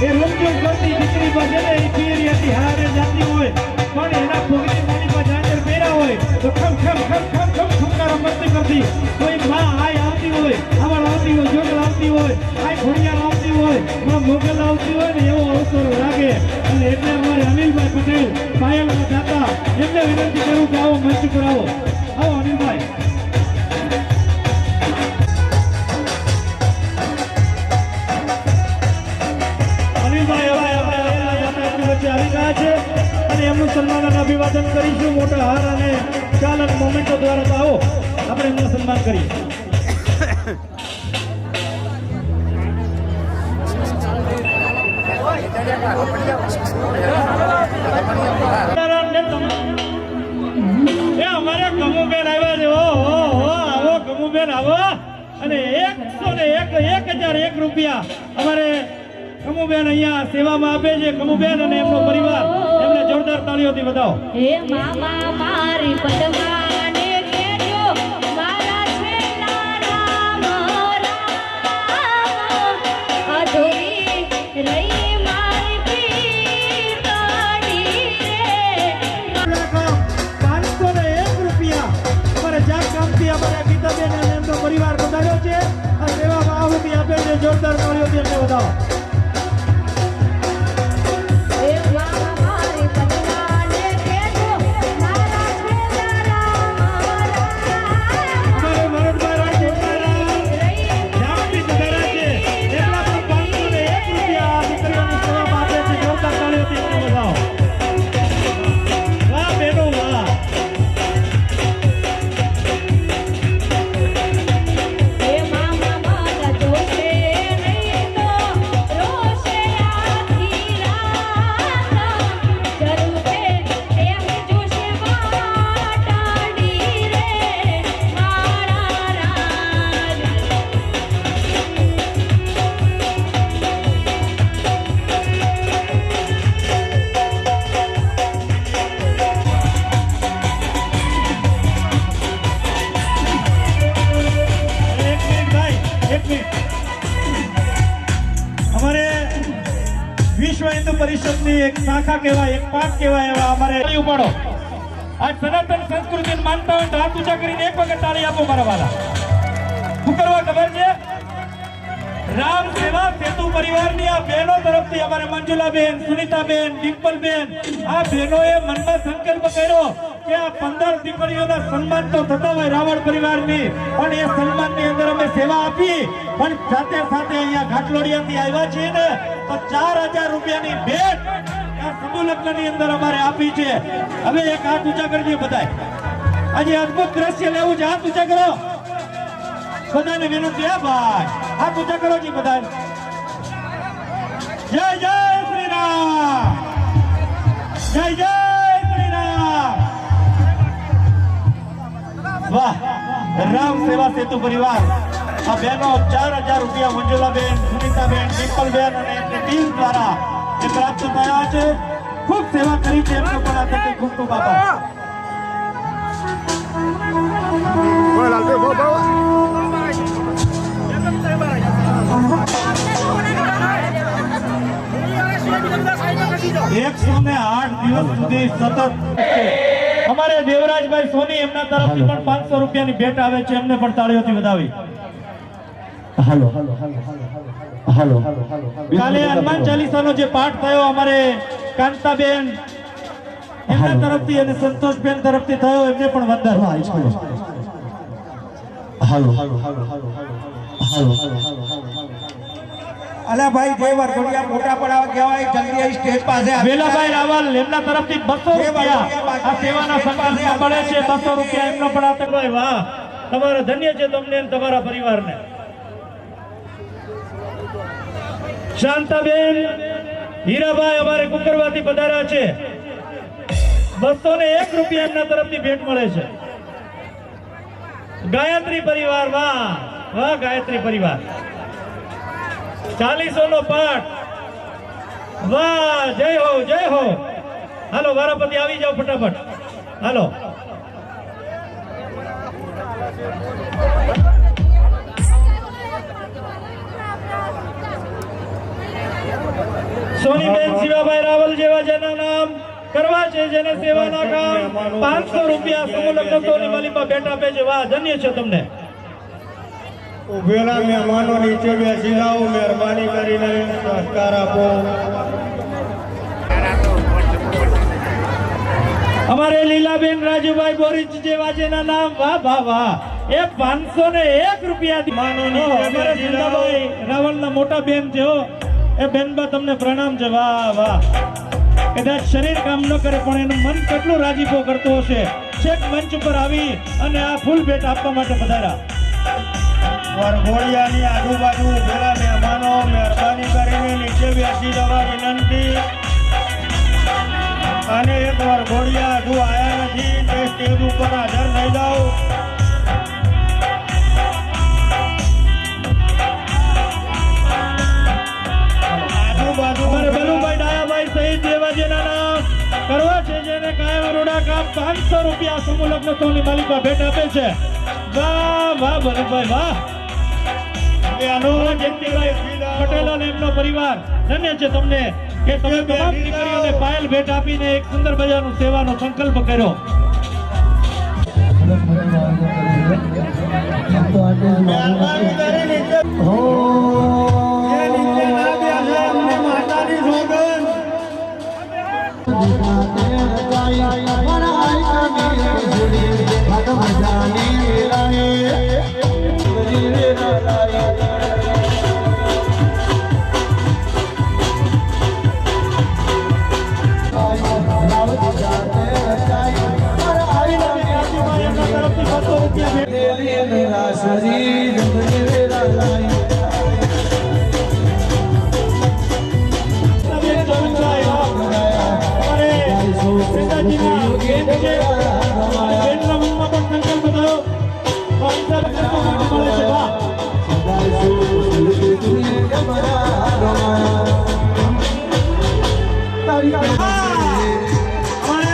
એ રૂમજોગ કરતી દીકરી પાસે ને એ પીરી હતી હારે જાતી હોય પણ એના ભોગની માની પર જાંજર પહેર્યા હોય તો ખમ ખમ ખમ ખમ ખમ ખમકારો મસ્તી કરતી. કોઈ માં આય આવતી હોય આવડ આવતી હોય જોગલ આવતી હોય આય ઘોડિયાર આવતી હોય માં મોગલ આવતી હોય ને એવો અવસર લાગે. અને એટલે અમારે અનિલભાઈ પટેલ પાયલના દાતા એમને વિનંતી કરું કે આવો મંચ પર આવો. આવો અનિલભાઈ. અને એમનું સન્માન અને અભિવાદન કરીશું. મોટા હાર અને ચાલ અને મોમેન્ટો દ્વારા તો આવો આપણે એમનું સન્માન કરીએ. અમારે કમુબેન આવ્યા છે. આવો કમુબેન આવો. અને 101 રૂપિયા અમારે કમુબેન અહીંયા સેવામાં આપે છે. કમુબેન અને એમનો પરિવાર એમને જોરદાર તાળીઓથી વધાવો. હે મામા મારી પદવાને કેજો મારા છેલ્લા રામ રામ અધૂરી રહી મારી પીતાડી રે. 501 રૂપિયા અમારે જાગ કામથી અમારા ગીતાબેન અને એમનો પરિવાર વધાર્યો છે. આ સેવામાં આહુતિ આપે છે. જોરદાર તાળીઓથી એમને વધાવો. પરિષદની એક શાખા કહેવાય, એક પાક કહેવાય એવા અમારે ઉપાડો. આ સનાતન સંસ્કૃતિને માનતા હોય તો હાથ ઊંચા કરીને એક વખત તાળી આપો મારા વાલા. શું કરવા ખબર છે? રામ સેવા સેતુ પરિવારની આ બહેનો તરફથી અમારે મંજુલાબેન, સુનીતાબેન, ડિમ્પલબેન, આ બહેનોએ મનમાં સંકલ્પ કર્યો કે આ 15 દીકરીઓના સન્માન તો થતા હોય રાવણ પરિવારની, પણ એ સન્માનની અંદર અમે સેવા આપી, પણ સાથે સાથે અહીંયા ઘાટલોડિયાથી આવ્યા છીએ ને તો 4000 રૂપિયાની ભેટ આ સમૂહ લગ્નની અંદર અમારે આપી છે. હવે એક હાથ ઊંચા કરજો બધાય. આજે અદ્ભુત દ્રશ્ય લેવું છે, હાથ ઊંચા કરો બધાને વિનંતી. હે ભાઈ, હાથ ઊંચા કરો જી બધા. જય જય શ્રી રામ, જય જય શ્રી રામ. વાહ, રામ સેવા સેતુ પરિવાર આ બહેનો 4000 રૂપિયા મંજુલાબેન, સુનીતાબેન, ડિમ્પલબેન અને એમની ટીમ દ્વારા એ પ્રાપ્ત થયા છે. ખૂબ સેવા કરી છે એમનો પણ આ તકે ખૂબ ખૂબ આભાર. એકસો 8 દિવસ સુધી સતત અમારે દેવરાજભાઈ સોની એમના તરફથી પણ 500 રૂપિયાની ભેટ આવે છે, એમને પણ તાળીઓથી વધાવી. કાલે હનુમાન ચાલીસાનો જે પાઠ થયો અમારે કાંતાબેન એમના તરફથી અને સંતોષબેન તરફથી થયો, એમને પણ વંદન. અલા ભાઈ જય વરઘોડિયા મોટા પડાવ કહેવાય, જલ્દી અહીં સ્ટેજ પાસે વેલાભાઈ રાવલ એમના તરફથી 200 રૂપિયા આ સેવાના સંકલ્પમાં મળે છે. 200 રૂપિયા એમનો પણ આપે. ભાઈ વાહ, તમારો ધન્ય છે તમને અને તમારા પરિવારને. શાંતાબેન હીરાભાઈ અમારે કુકરવાથી પધાર્યા છે, 201 રૂપિયા એમના તરફથી ભેટ મળે છે. ગાયત્રી પરિવાર, વાહ વાહ, ગાયત્રી પરિવાર 40 નો પાઠ, વાહ, જય હો જય હો. હાલો વારાપતિ આવી જાઓ ફટાફટ. હાલો સોનીબેન શિવાભાઈ રાવલ જેવા જેના નામ કરવા છે, જેને સેવાના કામ 500 રૂપિયા સમૂહ લગ્ન સોની માલીમાં ભેટ આપે છે. વાહ, ધન્ય છે તમને. ઉભેલા મહેમાનો નીચે બેસી જાઓ, મહેરબાની કરીને સહકાર આપો. અમારે લીલાબેન રાજુભાઈ બોરીચ જેવા જેના નામ, વાહ વાહ વાહ, એ 501 રૂપિયા અમારે સુંદાભાઈ રાવલના મોટા બેન છે હો, એ બેનબા તમને પ્રણામ છે. વાહ વાહ, કદાચ શરીર કામ ન કરે પણ એનું મન કેટલું રાજીપો કરતો હશે. છેક મંચ ઉપર આવી અને આ ફૂલ ભેટ આપવા માટે પધાર્યા. વરઘોડિયાની આજુબાજુ ઉભેલા મહેમાનો મહેરબાની કરીને નીચે બેસી જવા વિનંતી. અને એક વરઘોડિયા હજુ આયા નથી, તે સ્ટેજ ઉપર હાજર થઈ જાઓ. આજુબાજુ બલુભાઈ ડાયાભાઈ સહિત જેવા જેના નામ કરવા છે, જેને કાયમ રોડા કામ 500 રૂપિયા સમૂહ લગ્ન સોની માલિકા ભેટ આપે છે. વાહ વાહ બલુભાઈ વાહ. પટેલ અને એમનો પરિવાર ધન્ય છે તમને કે તમે તમામ દીકરીઓને પાયલ ભેટ આપીને એક સુંદર મજાનો સેવાનો સંકલ્પ કર્યો.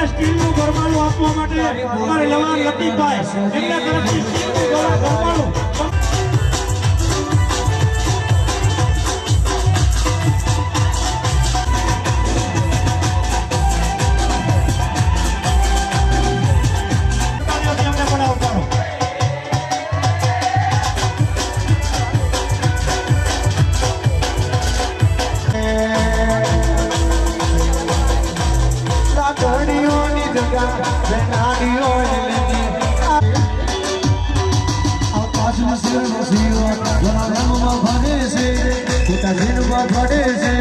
સ્ટીલનું ગરમાળું આપવા માટે અમારે લવાન લતીફભાઈ એમના તરફથી સ્ટીલનું ગરમાળું. દેવા પડે છે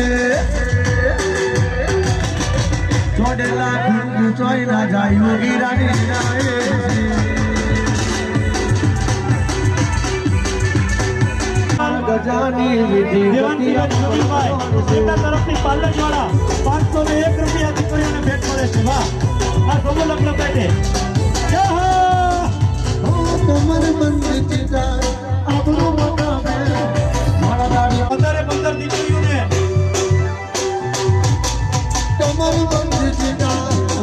ચોડેલા ગુંજ ચોઈ ના જાય યોગી રાની નાય ગજાની વિધિ તરફથી પાલનવાળા 501 રૂપિયા દીકરીઓને ભેટ મળે છે. વાહ, આ સમૂહ લગ્ન થાય જય હો. કમર બંધ ચિતા આપણો મોટા મે મારા દાડી 15 દીકરીઓને કમર બંધ ચિતા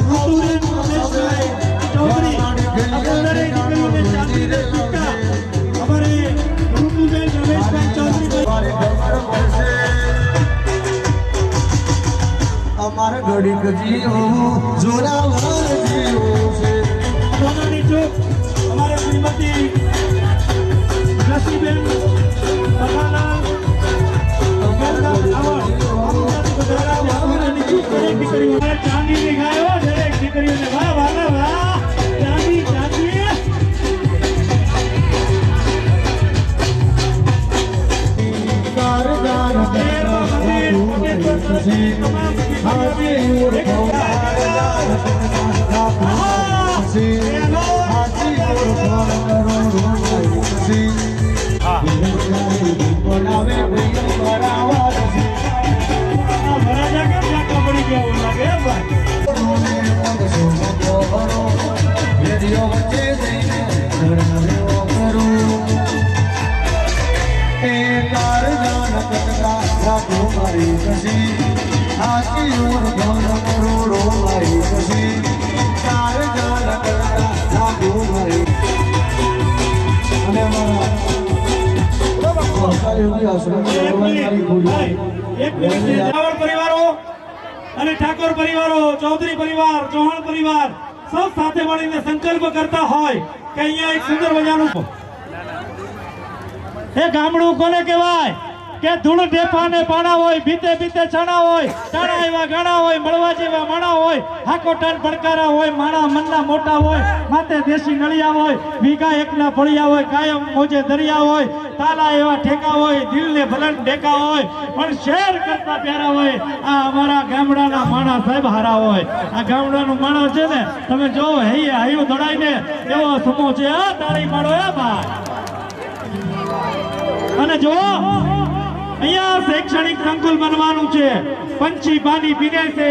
ઋતુબેન રમેશભાઈ ચૌધરી આ 15 દીકરીઓને ચાંદીના સિક્કા અમારે ઋતુબેન રમેશભાઈ ચૌધરી અમાર ઘડીક જીઓ જોરાવર જીઓ છે સોનાની ચોક અમારે શ્રીમતી રસીબેન પઠાણા ચાંદીની ગાયો દરેક દીકરીઓને વાહ વાહ વાહ ચાંદી ચાંદી કારદાર પરિવારો અને ઠાકોર પરિવારો, ચૌધરી પરિવાર, ચૌહાણ પરિવાર સૌ સાથે મળીને સંકલ્પ કરતા હોય કે અહીંયા એક સુંદર મજાનું એ ગામડું કોને કહેવાય કે ધૂળ ઢેફા ને પાણા હોય, ભીતે ભીતે છાણા હોય, ટાણા એવા ગાણા હોય, મળવા જેવા માણા હોય, હાકોટાન પડકારા હોય, માણા મનના મોટા હોય, માથે દેશી નળિયા હોય, વીઘા એકના ફળિયા હોય, કાયમ મોજે દરિયા હોય, તાલા એવા ઠેકા હોય, દિલને ભલન ઢેકા હોય, પણ શેર કરતા પ્યારા હોય. આ અમારા ગામડાના માણા સાહેબ હારા હોય. આ ગામડાનું માણસ છે ને તમે જો હૈયે હૈયું દોડાઈને એવો સમૂહ છે. આ તાળી મારો એ ભાઈ. અને જો અહીંયા શૈક્ષણિક સંકુલ બનવાનું છે. પંછી પાણી પીને છે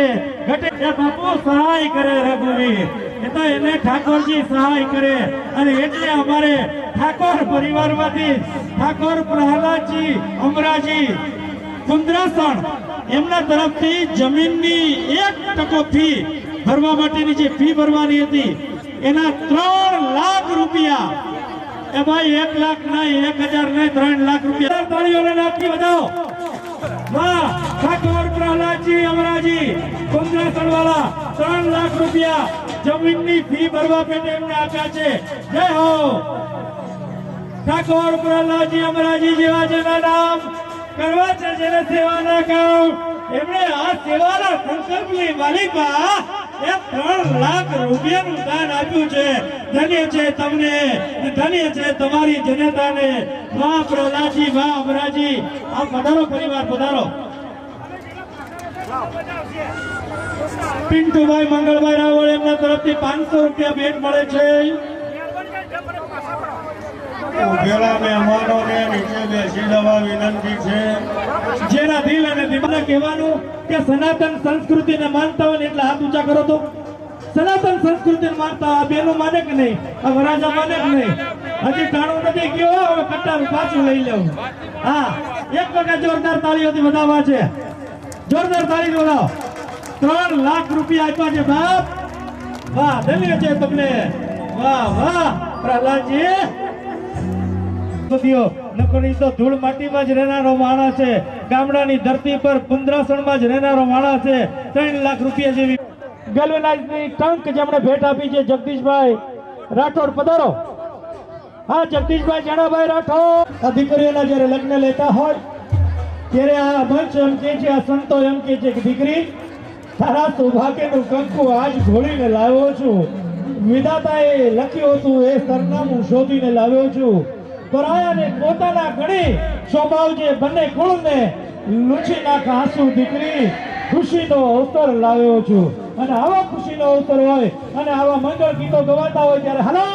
ઘટે એ બાપુ સહાય કરે રઘુવીર, એ તો એને ઠાકોરજી સહાય કરે. અને એટલે અમારે ઠાકોર પરિવારમાંથી ઠાકોર પ્રહલાદજી અમરાજી કુંદ્રાસણ એમના તરફથી જમીનની 1% ફી ભરવા માટેની જે ફી ભરવાની હતી એના 3 લાખ રૂપિયા. એ ભાઈ 1 લાખ નહીં, 1000 નહીં, 3 લાખ રૂપિયા. તાળીઓને નાખી બતાવો. વાહ, ઠાકોર પ્રહલાદજી અમરાજી કુંદ્રાસણ વાળા 3 લાખ રૂપિયા જમીનની ફી ભરવા પેટે એમને આપ્યા છે. જય હો. ઠાકોર પ્રહલાદજી અમરાજી જેવા જેના નામ કરવા છે, જેને સેવાના કામ, એમણે આ સેવાના સંકલ્પની માલિકા એ 3 લાખ રૂપિયાનું દાન આપ્યું છે. ધન્ય છે તમને, ધન્ય છે તમારી જનતાને. વાહ પ્રહલાદજી, વાહ અમરાજી. આ પધારો પરિવાર, પધારો. પિન્ટુભાઈ મંગળભાઈ રાવળ એમના તરફથી 500 રૂપિયા ભેટ મળે છે. ઉભેલા મહેમાનોને નીચે બેસી જવા વિનંતી છે. જેના દિલ અને દિમાગ કહેવાનું કે સનાતન સંસ્કૃતિને માનતા હોય ને એટલે હાથ ઊંચા કરો તો. સનાતન સંસ્કૃતિને માનતા આ બેનું માને કે નહીં, આ વરાજા માને કે નહીં. હજી ટાણું નથી ગયો, હવે કટ્ટાનું પાછું લઈ લેવું. હા, એક વખત જોરદાર તાળીઓથી વધાવવા છે. જોરદાર તાળી વધાવો. 3 લાખ રૂપિયા આપ્યા છે બાપ. વાહ, ધન્ય છે તમને. વાહ વાહ પ્રહલાદજી. નકરી તો ધૂળ માટીમાં જ રહેનારો માણસ છે. ગામડાની ધરતી પર કુંદ્રાસણમાં જ રહેનારો માણસ છે. 3 લાખ રૂપિયા જેવી ગેલ્વેનાઇઝની ટંક જેમણે ભેટ આપી છે. જગદીશભાઈ રાઠોડ પધારો. હા, જગદીશભાઈ જણાભાઈ રાઠોડ. આ દીકરીઓના જયારે લગ્ન લેતા હોય ત્યારે આ મંચ એમ કે છે, આ સંતો એમ કે છે કે દીકરી તારા સૌભાગ્યનું કંકુ આજ ઘોડીને લાવ્યો છું. વિધાતાએ લખ્યું હતું એ સરનામું શોધીને લાવ્યો છું. પરાયાને પોતાના ગણી સ્વભાવ જે બંને કુળને લૂછી નાખ આંસુ દીકરી, ખુશીનો અવસર લાવ્યો છું. અને આવા ખુશીનો અવસર હોય અને આવા મંગળ ગીતો ગવાતા હોય ત્યારે હાલો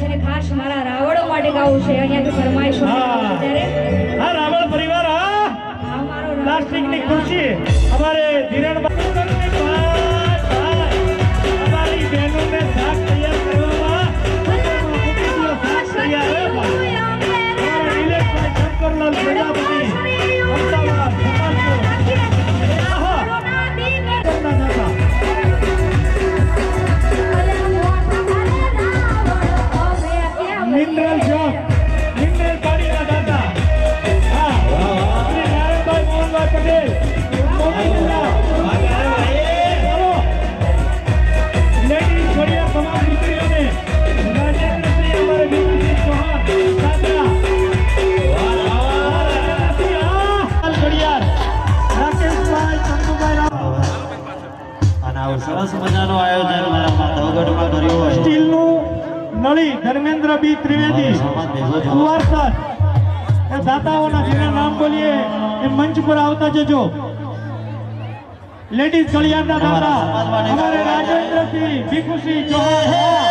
છે ને ખાસ મારા રાવણો માટે ગાવું છે અહીંયાથી ફરમાઈશો હા. ત્યારે હા રાવણ પરિવાર હા આ મારો પ્લાસ્ટિકની ખુરશી અમારે ધીરણભાઈ અમારી બહેનોને શાક તૈયાર કરવામાં મૂકી દો, શાક તૈયાર હે ભાઈ. અમારા નિલેશભાઈ શંકરલાલ પ્રજાપતિ અમદાવાદ સમાજનો. આહા. કરના દાતા. મિનરલ ચોક મિનરલ પાણીના દાતા હા શ્રી નારાયણભાઈ મોહનભાઈ પટેલ મોહનપુરા. ચાલો. લેડીઝ ઘડિયાળ તમામ દીકરીઓને રાજેન્દ્રશ્રી અમારે વિપુલજી ચૌહાણ દાદા ઘડિયાળ રાકેશભાઈ ચંદુભાઈ રાવ અને આવું સરસ મજાનું આયોજન મારા માધવગઢમાં કર્યું હોય. સ્ટીલનું નળી ધર્મેન્દ્ર બી ત્રિવેદી કુવારસર એ દાતાઓના જેના નામ બોલીએ એ મંચ પર આવતા જજો. લેડીઝ કલ્યાણના દાતા અમારે રાજેન્દ્રસિંહ ભીખુસિંહ ચૌહાણ.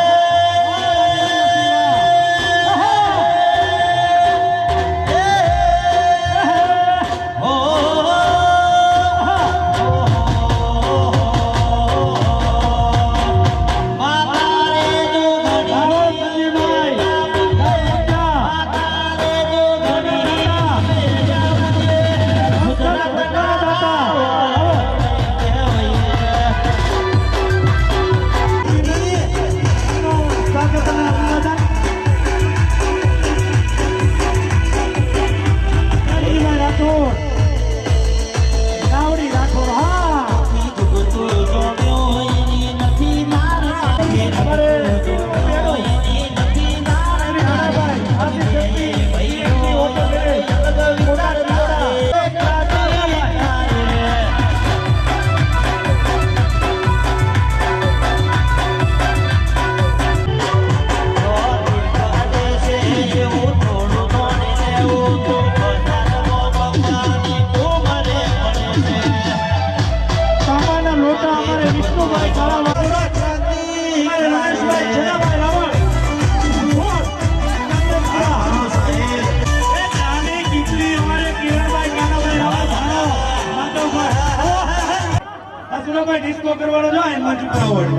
ડિસ્કો કરવાનો જાય મંચ પર આવડ.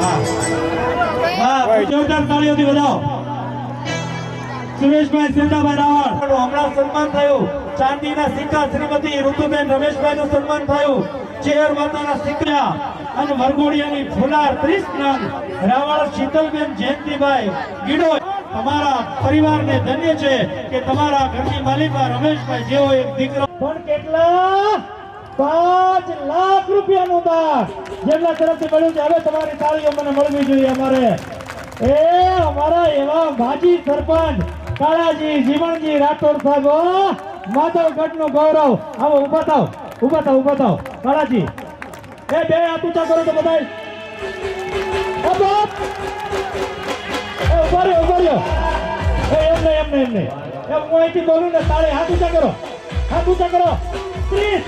હા હા જોરદાર તાળીઓથી વધાવો. સુરેશભાઈ સેંધાભાઈ રાવળ હમણાં સન્માન થયું. ચાંદીના સિક્કા શ્રીમતી ઋતુબેન રમેશભાઈ નું સન્માન થયું. ચેર માતાના સિક્કા અને વરઘોડિયાની ફુલાર 30 ગ્રામ રાવળ શીતલબેન જયંતિભાઈ ગીડો. તમારા પરિવારને ધન્ય છે કે તમારા ઘરની માલિકા રમેશભાઈ જેવો એક દીકરો. પણ કેટલા 5 લાખ રૂપિયાનું દાન જેમના તરફથી મળ્યું છે. હવે તમારી તાળીઓ મને મળવી જોઈએ. અમારે અમારા એવા માજી સરપંચ કાળાજી જીવણજી રાઠોડ સાહેબ માધવગઢનું ગૌરવ. આવો ઉભા થાવ કાળાજી. બે હાથ ઊંચા કરો તો બધા. ઉભા રહ્યો. એમને હું અહીંથી બોલું ને તાળે હાથ ઊંચા કરો. 30,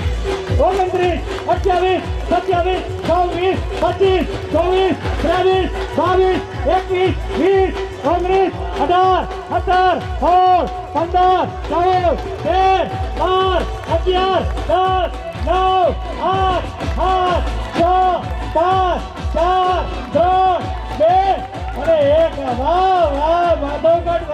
29, 28, 27, 26, 25, 24, 23, 22, 23, 24, 25, 26, 27, 28, 29, 30, 11, 10, 9, 8, 7, 6, 5, 4, 3, 2 અને 1. માધવગઢ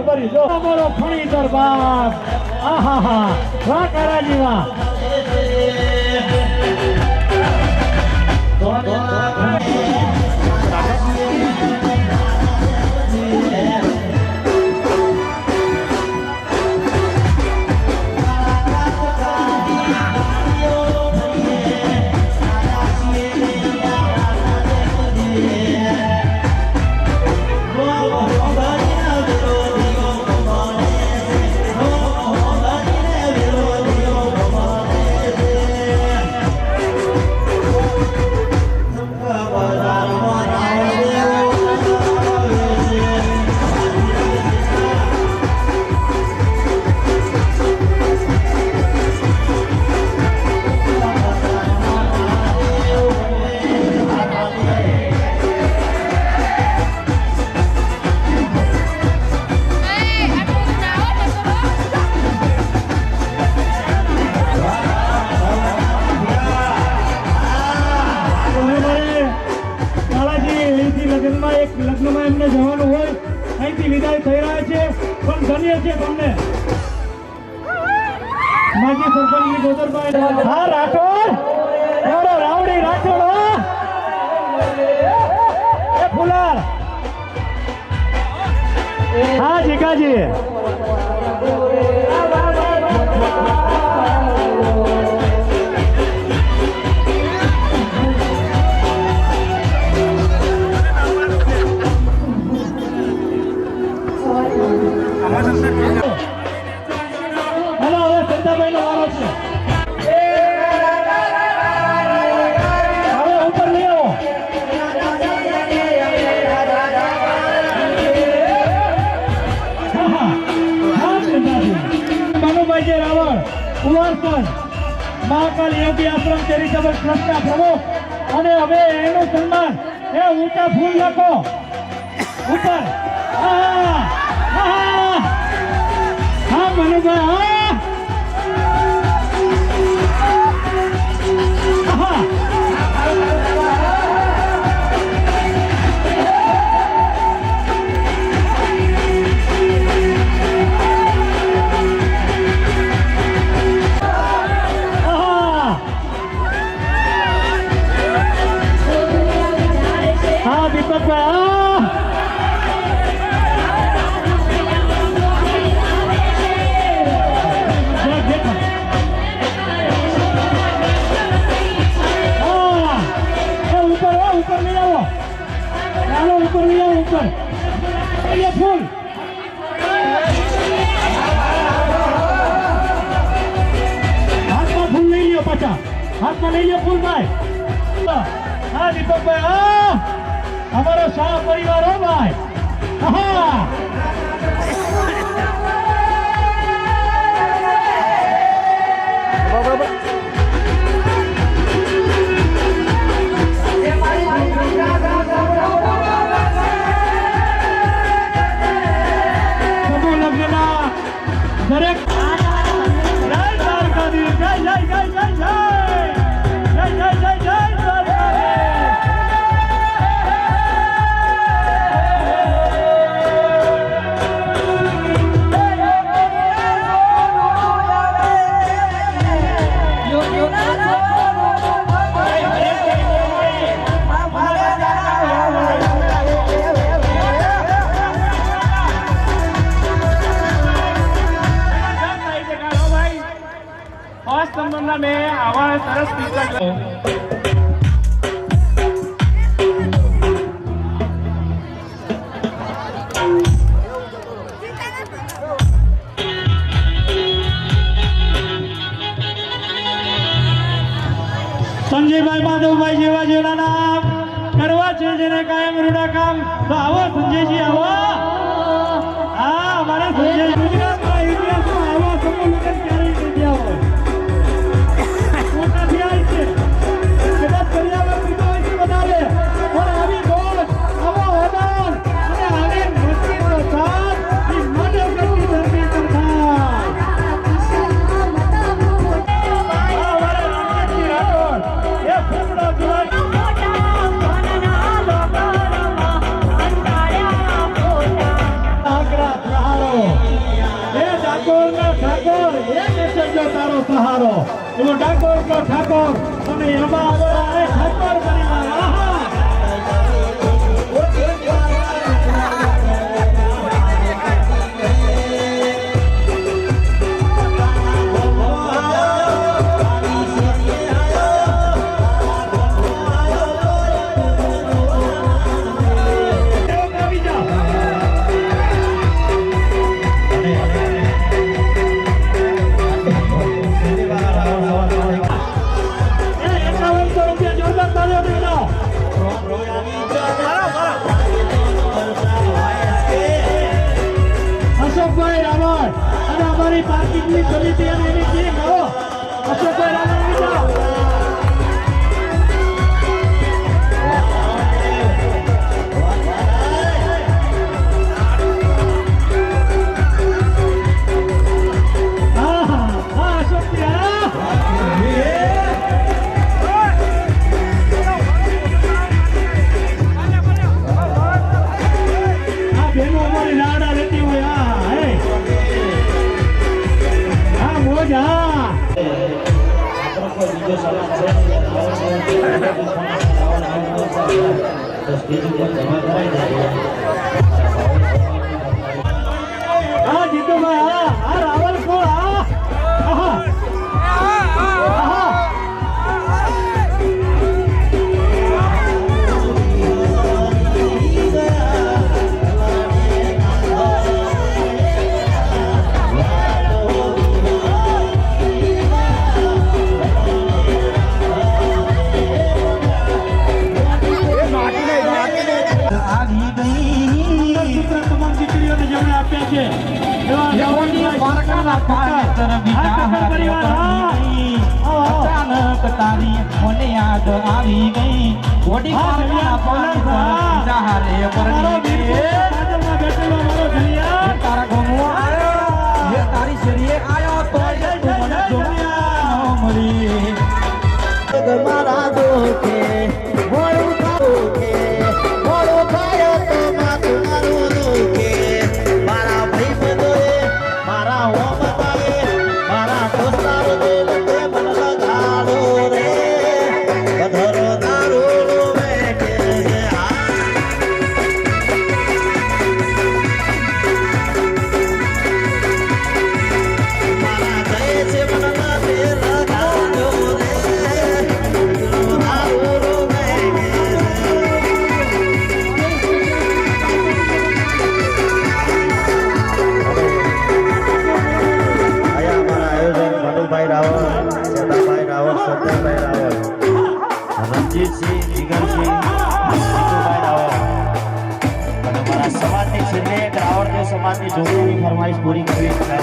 ઉભરી જો અમારો ફણીસર બાપ. આહા વાહ કારાજી વાહ. છે તમને માજી સરપંચની ગોદરભાઈ હા રાઠોડ એવડો રાવડી રાઠોડ એ ફુલાર હા જીગાજી હેલો હવે સંતાભાઈ નો વારો છે હવે ઉપર લઈ આવો મનુભાઈ રાવળ કુંવરસન મહાકાલ યોગી આશ્રમ ચેરિટેબલ ટ્રસ્ટના પ્રમુખ અને હવે એનું સન્માન એ ઊંચા ફૂલ લખો ઉપર હા મનુભાઈ હા દીપકભાઈ ફૂલ હાથમાં ફૂલ લઈ લ્યો પાછા હાથમાં લઈ લ્યો ફૂલ ભાઈ હા દીપકભાઈ હા અમારો શાહ પરિવાર હો ભાઈ હા દરેક જય દ્વારકાધીશ જય જય જય જય જય જય જય જય જય में आवा सरस पुस्तक संजयभाई माधवभाई जेवा जेवना नाम करवा छे जेने कायम रूડા કામ તો આવો સંજયજી આવો હા અમારા સંજય ગુજરાતમાં ઇતિહાસમાં આવો સમૂહ લગ્ન ક્યારેય નથી આવો મોટાથી આવી છે કદાચ પર્યાવરણ પીતો હોય છે વધારે પણ આવી દોડ આવો હદાન અને આવી મસ્તી તો સાથ એ માનવ ગતિ ધરતી પર થાય તારો સહારો એવો ડાકોર કો ઠાકોર અને એમાં ઠાકોર પરિવાર આપણો કોઈ બીજો સવાલ છે તો સ્ટેજ ઉપર જમા કરાઈ જાય. હા જીતુભાઈ, હા રાવલ કોણ? હા તમામ દીકરીઓને જેમણે આપ્યા છે અચાનક તારી મને યાદ આવી ગઈ ઓડી તારા ગમો આવ્યો તારી શરીરે આવ્યો તો મને જોયા મળી મારા દોખે મોડું થયું કે મોડું થયો તો માથું મારું દુખે મારા ભાઈ બંધોએ મારા હોમ બાએ મારા દોસ્તારો દિલ તે મન લગાડો રે બધરો દારૂ બેઠે છે મારા ગયે છે મન લગાડો રે દારૂ બેઠે મનુભાઈ રાવલ, ચેતાભાઈ રાવલ, સત્યભાઈ રાવલ, રણજીતસિંહ, જીગરસિંહ, જીતુભાઈ રાવલ અને મારા સમાજની છેલ્લે એક રાવળદેવ સમાજની જોડીની ફરમાઈશ પૂરી કરવી છે.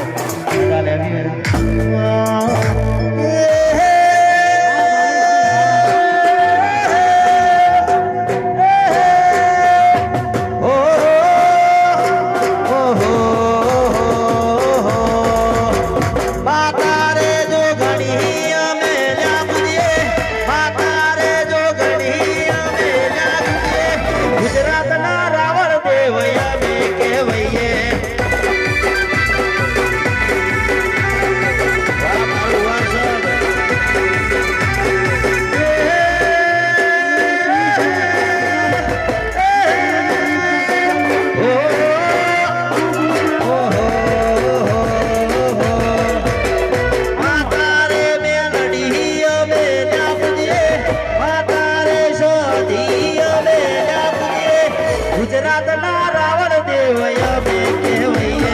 મજા લેવી ગુજરાતના રાવણ દેવયા બે કહેવાય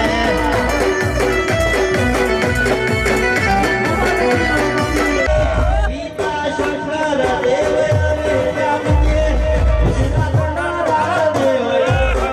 પિતા શંકર દેવયા બે કહેવાય ગુજરાતના રાવણ દેવયા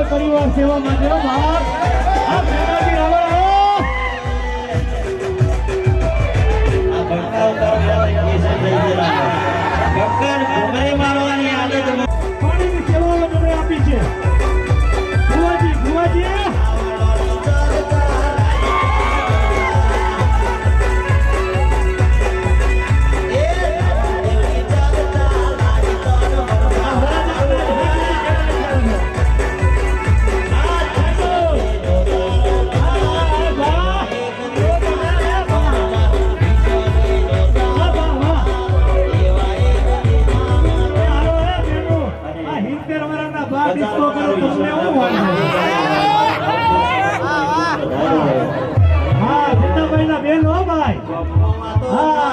પરિવાર સેવા માટે પાણીની સેવાઓ તમને આપી છે. ભુવાજી એ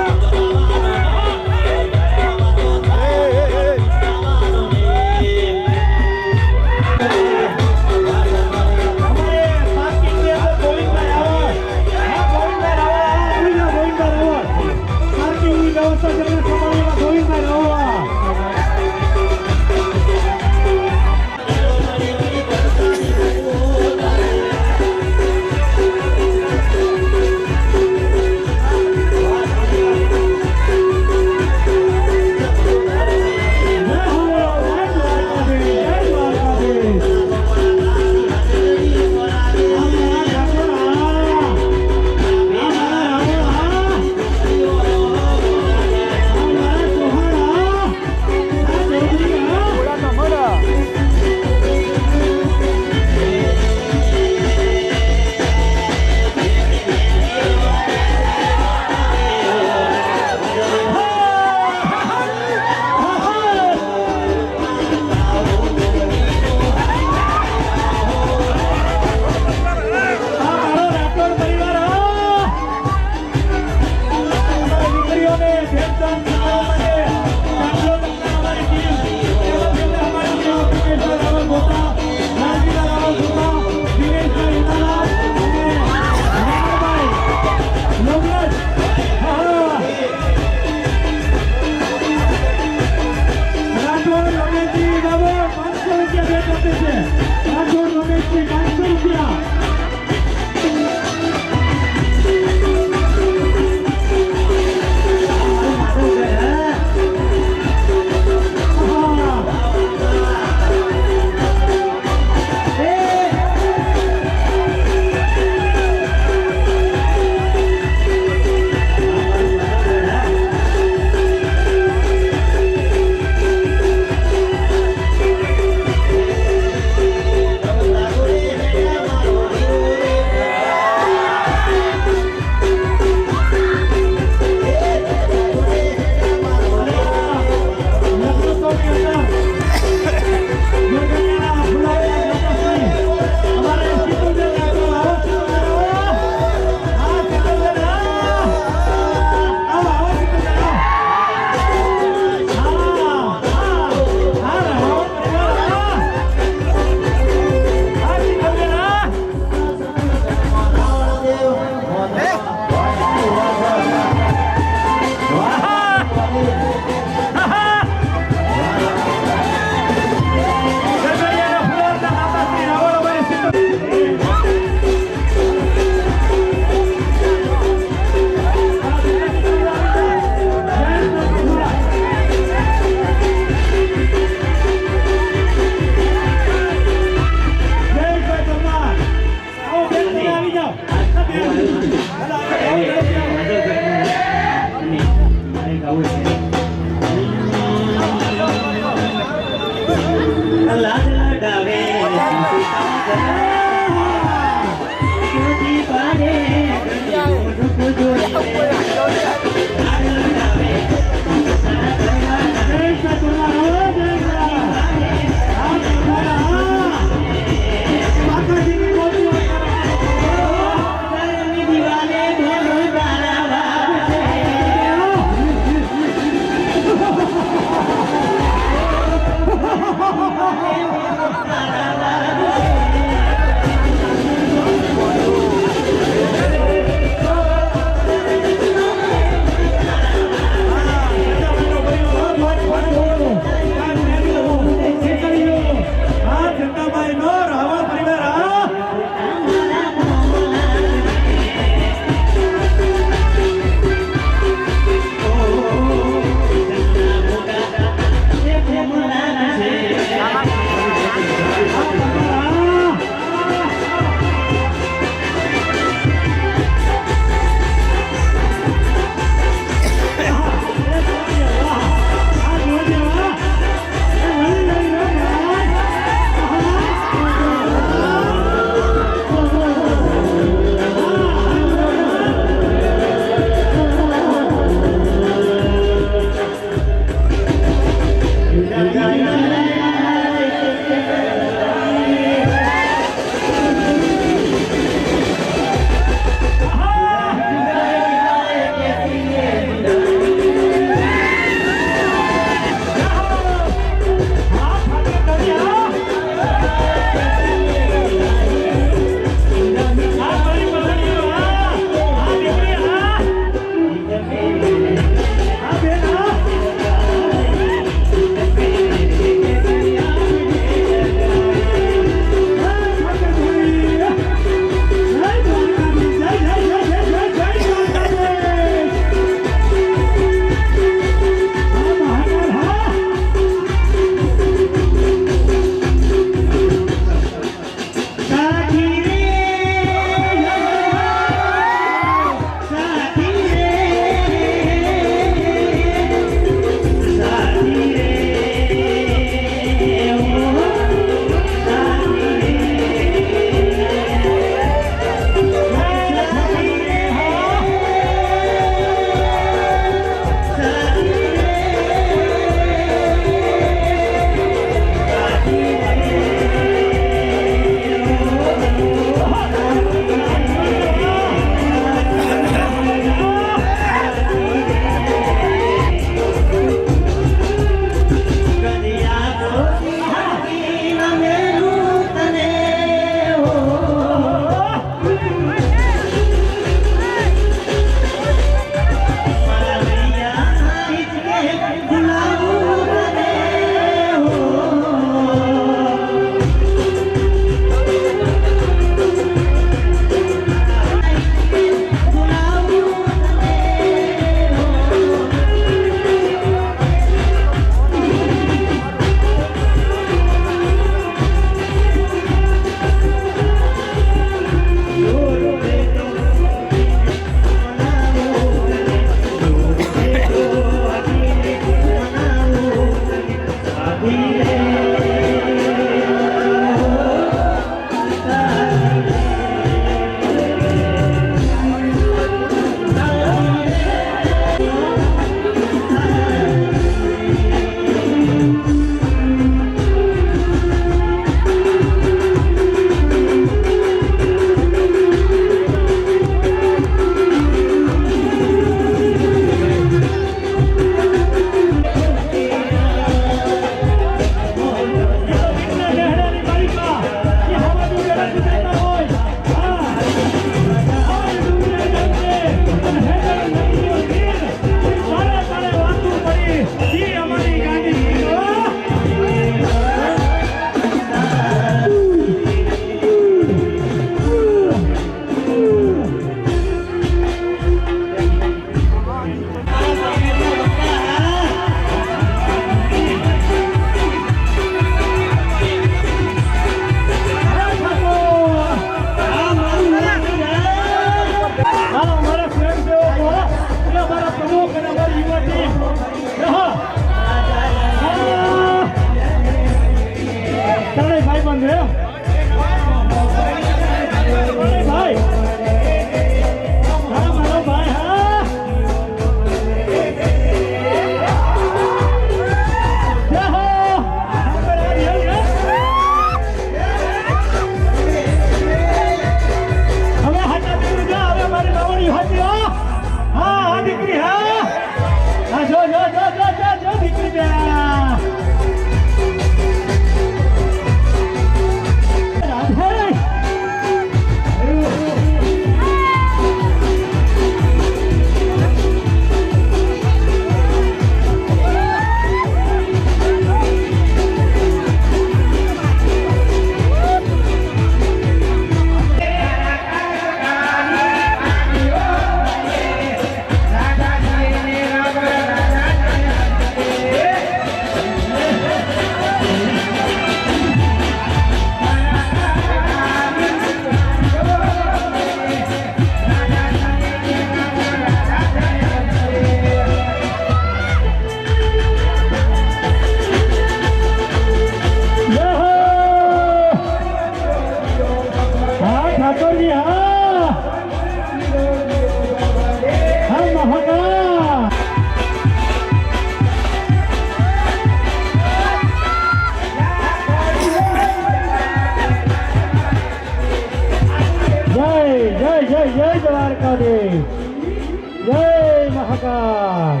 જય મહાકાલ.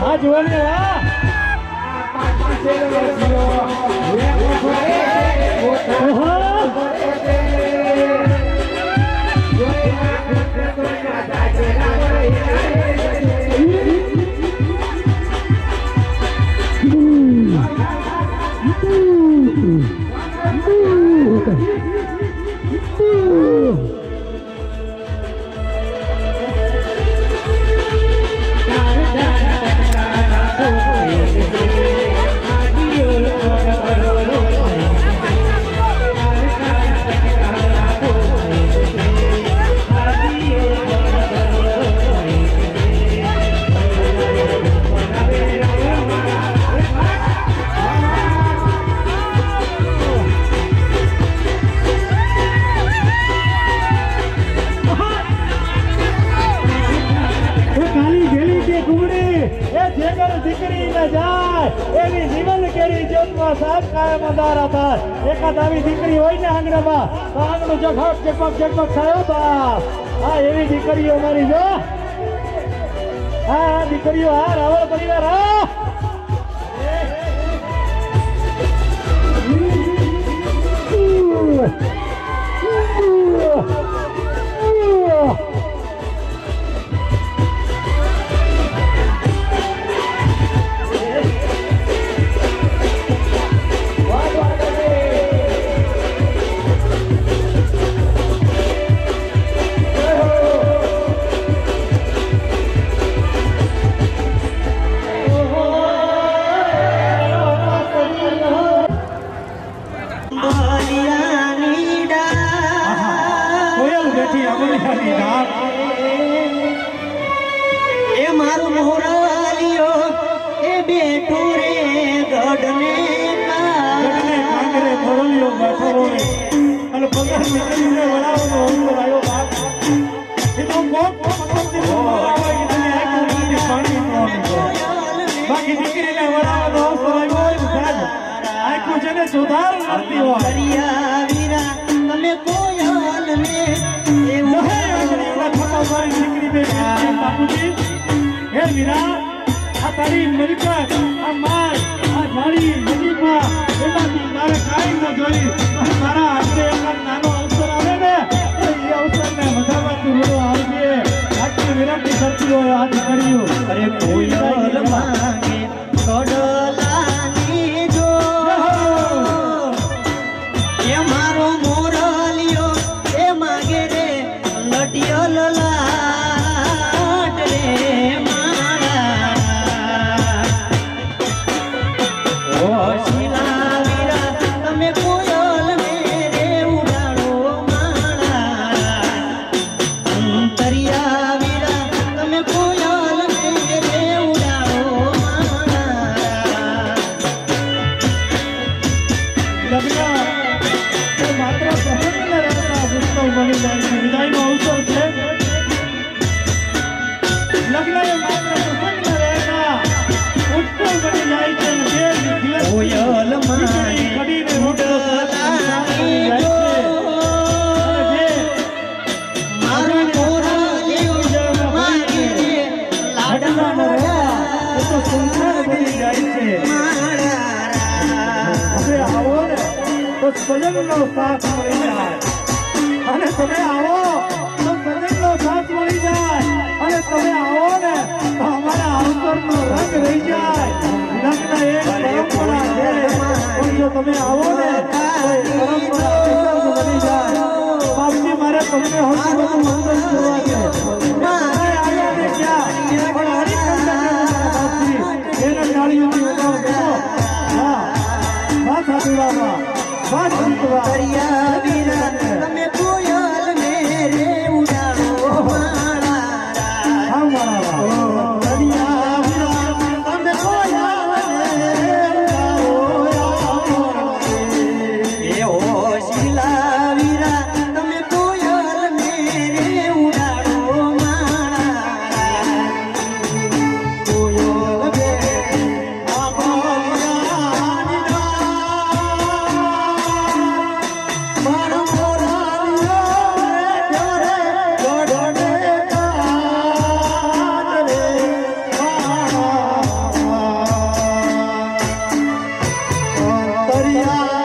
આ જોને એકાદ આવી દીકરી હોય ને આંગણામાં તો આંગણું જગમગ થાય બાપ. હા એવી દીકરીઓ મારી જો. હા દીકરીઓ હા રાવળ પરિવાર હા. એ મારું મોરલિયો એ બેઠો રે ગઢને કાંગરે મોરલિયો બેઠો રે અને પગાર નીકળીને વડાવનો અંતર આવ્યો બાપ. એ તો કોક પકડતી બોલાવે કે તમે આ કોની પાણી પીવાનું બાકી દીકરીને વડાવનો અવસર આવ્યો હોય સાહેબ આખું જેને સુધાર કરતી હોય કરિયા વીરા તમે કોયલ ને એવું મારી દીકરી બે બાપુજી હે વીરા આ તારી મિલકત આ માર આ મારી નજીકમાં એમાંથી મારે કાંઈ ન જોઈ મારા હાથે એક નાનો અવસર આવે ને તો એ અવસરને વધારવા તું બધો આવજે. આટલી વિરાટની કરતી હોય આ દીકરીઓ અરે કોયલ માંગે કડલાની જો એ મારો મોરલિયો એ માગે રે લડિયો લાટ રે મારા ઓ શિલા વીરા તમે કોયલ મેરે ઉડાડો મારા અંતરિયા વીરા તમે કોયલ મેરે ઉડાડો મારા. લગ્ન માત્ર પ્રસંગને રહેતા ઉત્સવ બની જાય છે. વિદાયનો અવસર છે. લગ્ન એ માત્ર પ્રસંગને રહેતા ઉત્સવ બની જાય છે. કોયલ મારી કડીને ઉડલાની જો મારું મોરલિયો માગે રે લાડલા તો સંસાર બની જાય છે. હવે આવો ને તો સજનનો સાથ મળી જાય અને તમે આવો તો સજનનો સાથ મળી જાય અને તમે આવો ને તો અમારા અવસરનો રંગ રહી જાય. લગ્ન એક પરંપરા છે પણ જો તમે આવો ને તો એ પરંપરા વિસર્ગ બની જાય. બાપજી મારે તમને સૌથી વધુ વંદન કરવા છે. આવ્યા ને ક્યાં પણ બાપજી એને ડાળીઓની ઉડાવ દેવો. હા વાત સાચું વાત સંતવા કરિયા વીરા તમે કોયલ મેરે ઉડાડો મારા. હા મારા કરિયા વીરા તમે કોયલ મેરે ઉડાડો એ ઓ શિલા વીરા તમે કોયલ મેરે ઉડાડો મારા. કોયલ બે ભૈયા